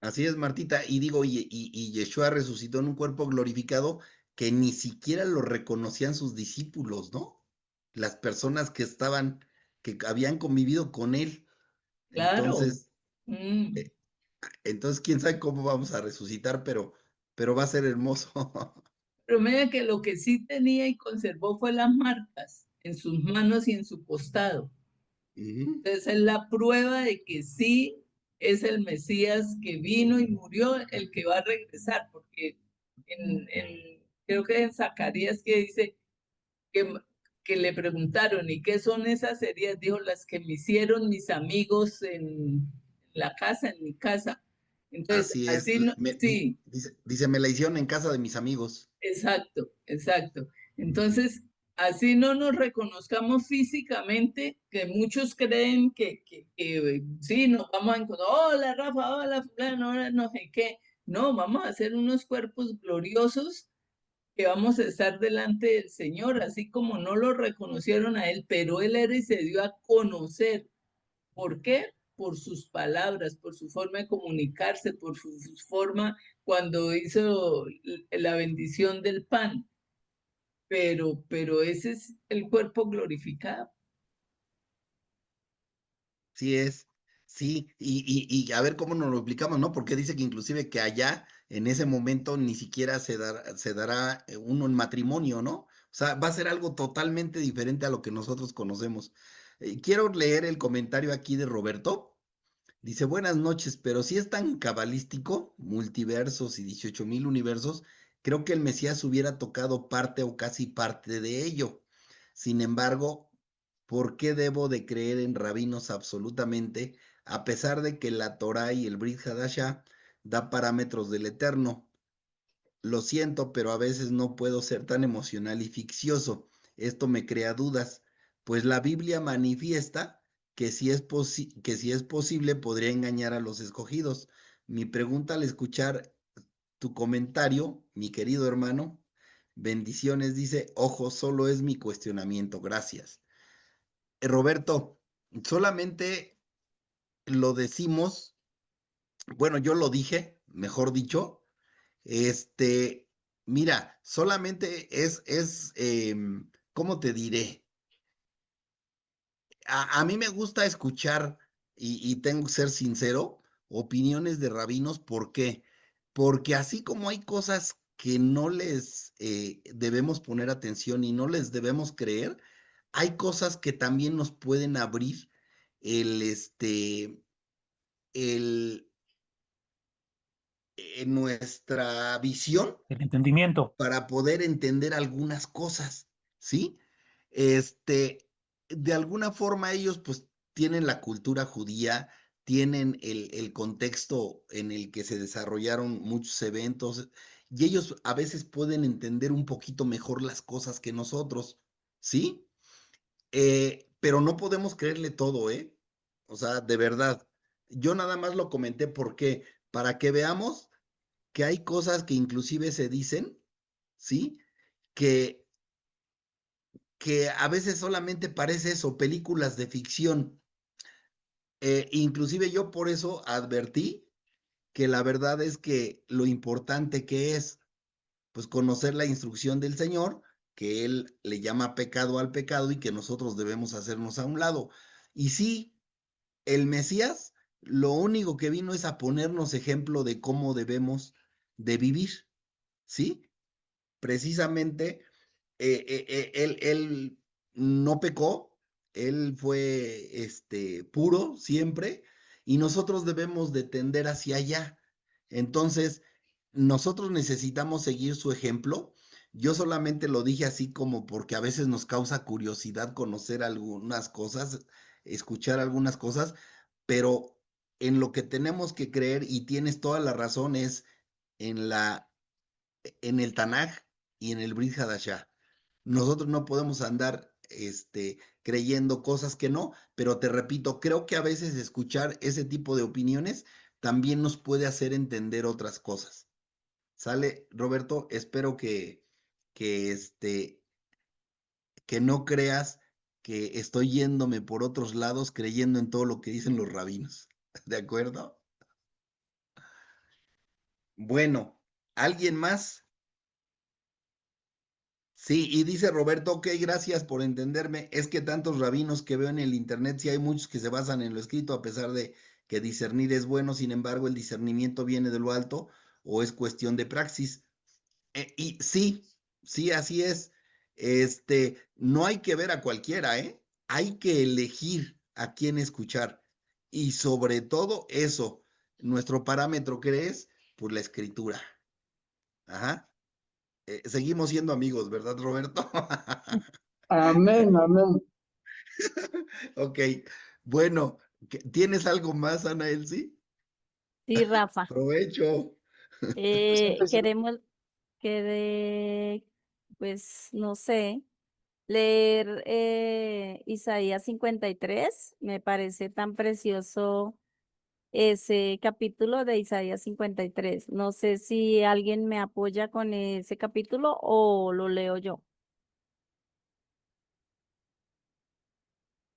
Así es, Martita. Y digo, y Yeshua resucitó en un cuerpo glorificado que ni siquiera lo reconocían sus discípulos, ¿no? Las personas que estaban, que habían convivido con él. Claro. Entonces, entonces quién sabe cómo vamos a resucitar, pero va a ser hermoso. Pero mira que lo que sí tenía y conservó fue las marcas en sus manos y en su costado. Entonces es la prueba de que sí es el Mesías que vino y murió, el que va a regresar, porque creo que en Zacarías que dice que le preguntaron, ¿y qué son esas heridas? Dijo, las que me hicieron mis amigos en la casa, en mi casa. Entonces, Así es. así no, sí. Dice, me la hicieron en casa de mis amigos. Exacto, exacto. Entonces, así no nos reconozcamos físicamente, que muchos creen que sí, nos vamos a encontrar, hola Rafa, hola fulano, hola no sé qué. No, vamos a hacer unos cuerpos gloriosos que vamos a estar delante del Señor, así como no lo reconocieron a Él, pero Él era y se dio a conocer. ¿Por qué? Por sus palabras, por su forma de comunicarse, por su forma cuando hizo la bendición del pan. Pero ese es el cuerpo glorificado. Sí es, sí, y a ver cómo nos lo explicamos, ¿no? Porque dice que inclusive que allá, en ese momento, ni siquiera se dará uno en matrimonio, ¿no? O sea, va a ser algo totalmente diferente a lo que nosotros conocemos. Quiero leer el comentario aquí de Roberto. Dice, buenas noches, pero si es tan cabalístico, multiversos y 18,000 universos, creo que el Mesías hubiera tocado parte o casi parte de ello. Sin embargo, ¿por qué debo de creer en rabinos absolutamente, a pesar de que la Torá y el Brit Hadashah da parámetros del Eterno? Lo siento, pero a veces no puedo ser tan emocional y ficcioso. Esto me crea dudas, pues la Biblia manifiesta que si es posible podría engañar a los escogidos. Mi pregunta al escuchar tu comentario, mi querido hermano, bendiciones, dice, ojo, solo es mi cuestionamiento, gracias. Roberto, solamente lo decimos, bueno, yo lo dije, mejor dicho, mira, solamente ¿cómo te diré? A mí me gusta escuchar, y tengo que ser sincero, opiniones de rabinos. ¿Por qué? Porque así como hay cosas que no les debemos poner atención y no les debemos creer, hay cosas que también nos pueden abrir el, el, nuestra visión El entendimiento. para poder entender algunas cosas, ¿sí? Este, de alguna forma ellos pues tienen la cultura judía, tienen el contexto en el que se desarrollaron muchos eventos y ellos a veces pueden entender un poquito mejor las cosas que nosotros, ¿sí? Pero no podemos creerle todo, ¿eh? O sea, de verdad. Yo nada más lo comenté porque para que veamos que hay cosas que inclusive se dicen, ¿sí? Que, que a veces solamente parece eso, películas de ficción. Inclusive yo por eso advertí que la verdad es que lo importante que es, pues conocer la instrucción del Señor, que Él le llama pecado al pecado y que nosotros debemos hacernos a un lado. Y sí, el Mesías lo único que vino es a ponernos ejemplo de cómo debemos de vivir, ¿sí? Precisamente él no pecó, él fue puro siempre y nosotros debemos de tender hacia allá. Entonces, nosotros necesitamos seguir su ejemplo. Yo solamente lo dije así como porque a veces nos causa curiosidad conocer algunas cosas escuchar algunas cosas, pero en lo que tenemos que creer, y tienes toda la razón, es en el Tanaj y en el Brit Hadashah. Nosotros no podemos andar creyendo cosas que no, pero te repito, creo que a veces escuchar ese tipo de opiniones también nos puede hacer entender otras cosas. ¿Sale, Roberto? Espero que que no creas que estoy yéndome por otros lados creyendo en todo lo que dicen los rabinos. ¿De acuerdo? Bueno, ¿alguien más? Sí, y dice Roberto, ok, gracias por entenderme. Es que tantos rabinos que veo en el internet, sí hay muchos que se basan en lo escrito, a pesar de que discernir es bueno, sin embargo, el discernimiento viene de lo alto o es cuestión de praxis. Y sí, sí, así es. No hay que ver a cualquiera, ¿eh? Hay que elegir a quién escuchar. Y sobre todo eso, nuestro parámetro, ¿qué es? Pues la escritura. Ajá. Seguimos siendo amigos, ¿verdad, Roberto? Amén, amén. Ok, bueno, ¿tienes algo más, Ana Elsie? Sí, Rafa. Provecho. Queremos que pues no sé, leer Isaías 53. Me parece tan precioso ese capítulo de Isaías 53. No sé si alguien me apoya con ese capítulo o lo leo yo.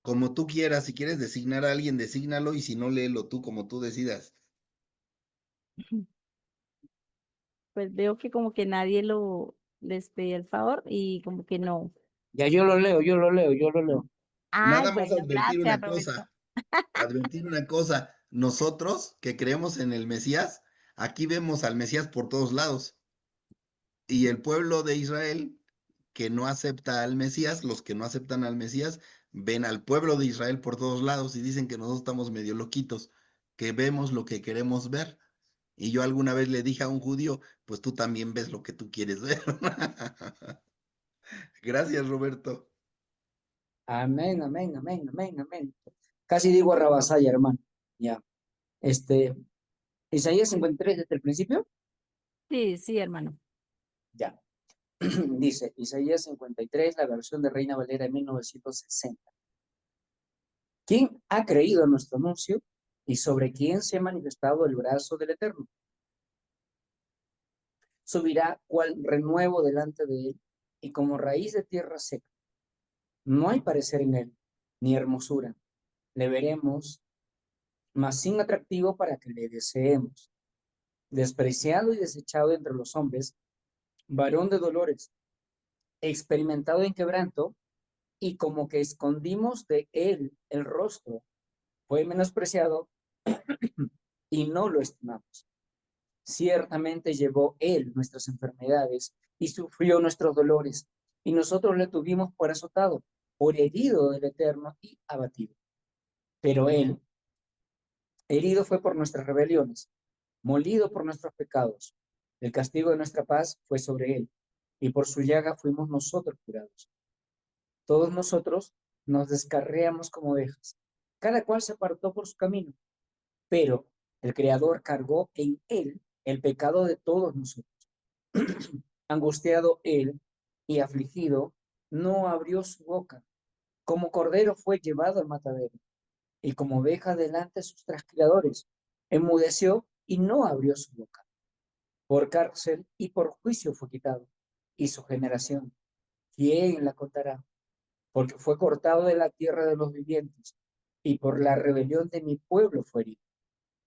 Como tú quieras, si quieres designar a alguien, desígnalo, y si no, léelo tú como tú decidas. Pues veo que como que nadie les pedí el favor y como que no. Ya yo lo leo, yo lo leo, yo lo leo. Ay, Nada más bueno, advertir gracias, una Roberto. cosa, nosotros que creemos en el Mesías, aquí vemos al Mesías por todos lados, y el pueblo de Israel que no acepta al Mesías, los que no aceptan al Mesías, ven al pueblo de Israel por todos lados y dicen que nosotros estamos medio loquitos, que vemos lo que queremos ver. Y yo alguna vez le dije a un judío, pues tú también ves lo que tú quieres ver. Gracias, Roberto. Amén, amén, amén, amén, amén. Casi digo Rabasaya, hermano. Ya. Isaías 53 desde el principio. Sí, sí, hermano. Ya. Dice Isaías 53, la versión de Reina Valera de 1960. ¿Quién ha creído a nuestro anuncio y sobre quién se ha manifestado el brazo del Eterno? Subirá cual renuevo delante de él y como raíz de tierra seca. No hay parecer en él, ni hermosura. Le veremos, mas sin atractivo para que le deseemos. Despreciado y desechado entre los hombres, varón de dolores, experimentado en quebranto, y como que escondimos de él el rostro, fue menospreciado y no lo estimamos. Ciertamente llevó él nuestras enfermedades y sufrió nuestros dolores, y nosotros le tuvimos por azotado, por herido del Eterno y abatido. Pero él, herido fue por nuestras rebeliones, molido por nuestros pecados. El castigo de nuestra paz fue sobre él, y por su llaga fuimos nosotros curados. Todos nosotros nos descarriamos como ovejas, cada cual se apartó por su camino, pero el Creador cargó en él el pecado de todos nosotros. Angustiado él y afligido, no abrió su boca. Como cordero fue llevado al matadero, y como oveja delante de sus trasquiladores, enmudeció y no abrió su boca. Por cárcel y por juicio fue quitado, y su generación, ¿quién la contará? Porque fue cortado de la tierra de los vivientes, y por la rebelión de mi pueblo fue herido,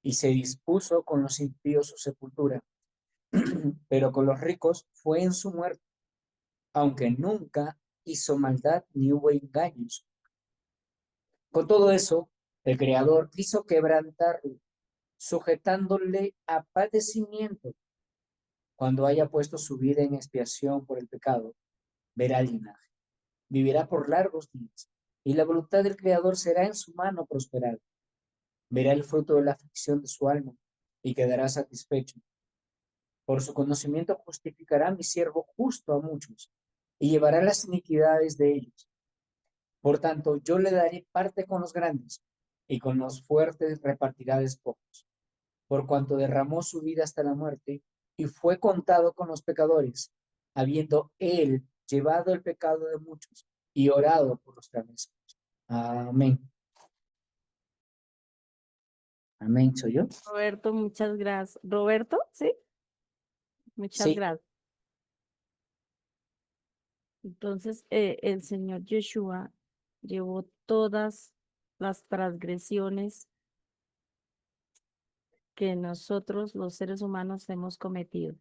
y se dispuso con los impíos su sepultura, pero con los ricos fue en su muerte, aunque nunca hizo maldad ni hubo engaños. Con todo eso, el Creador quiso quebrantarlo, sujetándole a padecimiento. Cuando haya puesto su vida en expiación por el pecado, verá el linaje, vivirá por largos días, y la voluntad del Creador será en su mano prosperar. Verá el fruto de la aflicción de su alma y quedará satisfecho. Por su conocimiento justificará mi siervo justo a muchos y llevará las iniquidades de ellos. Por tanto, yo le daré parte con los grandes, y con los fuertes repartirá despojos. Por cuanto derramó su vida hasta la muerte, y fue contado con los pecadores, habiendo él llevado el pecado de muchos, y orado por los transgresores. Amén. Amén, ¿soy yo? Roberto, muchas gracias. Roberto, ¿sí? Muchas Sí. gracias. Entonces, el Señor Yeshua llevó todas las transgresiones que nosotros, los seres humanos, hemos cometido.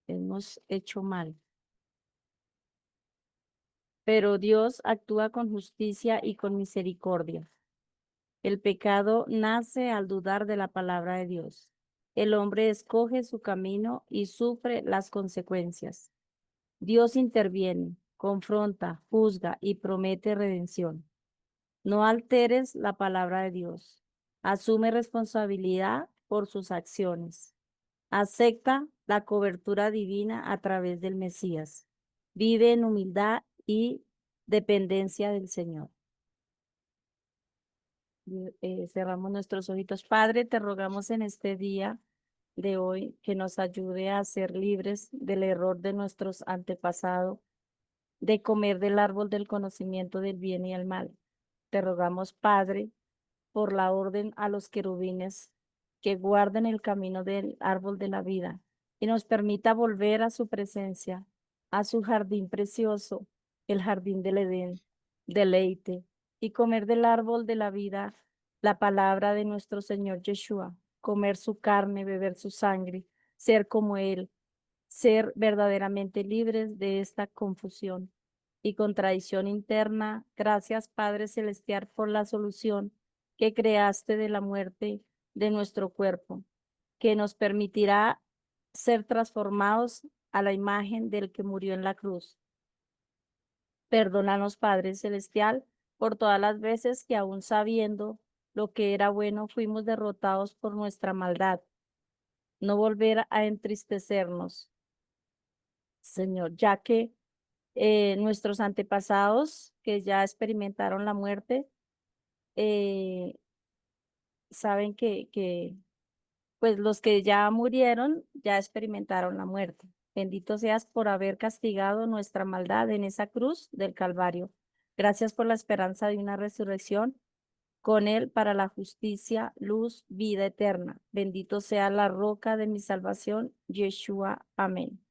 Hemos hecho mal. Pero Dios actúa con justicia y con misericordia. El pecado nace al dudar de la palabra de Dios. El hombre escoge su camino y sufre las consecuencias. Dios interviene, confronta, juzga y promete redención. No alteres la palabra de Dios. Asume responsabilidad por sus acciones. Acepta la cobertura divina a través del Mesías. Vive en humildad y dependencia del Señor. Cerramos nuestros ojitos. Padre, te rogamos en este día de hoy que nos ayude a ser libres del error de nuestros antepasados, de comer del árbol del conocimiento del bien y el mal. Te rogamos, Padre, por la orden a los querubines que guarden el camino del árbol de la vida y nos permita volver a su presencia, a su jardín precioso, el jardín del Edén, deleite, y comer del árbol de la vida, la palabra de nuestro Señor Yeshua, comer su carne, beber su sangre, ser como Él, ser verdaderamente libres de esta confusión y contradicción interna. Gracias, Padre Celestial, por la solución que creaste de la muerte de nuestro cuerpo, que nos permitirá ser transformados a la imagen del que murió en la cruz. Perdónanos, Padre Celestial, por todas las veces que aún sabiendo lo que era bueno fuimos derrotados por nuestra maldad. No volver a entristecernos, Señor, ya que nuestros antepasados que ya experimentaron la muerte, saben que pues los que ya murieron ya experimentaron la muerte. Bendito seas por haber castigado nuestra maldad en esa cruz del Calvario. Gracias por la esperanza de una resurrección con él para la justicia, luz, vida eterna. Bendito sea la roca de mi salvación, Yeshua. Amén.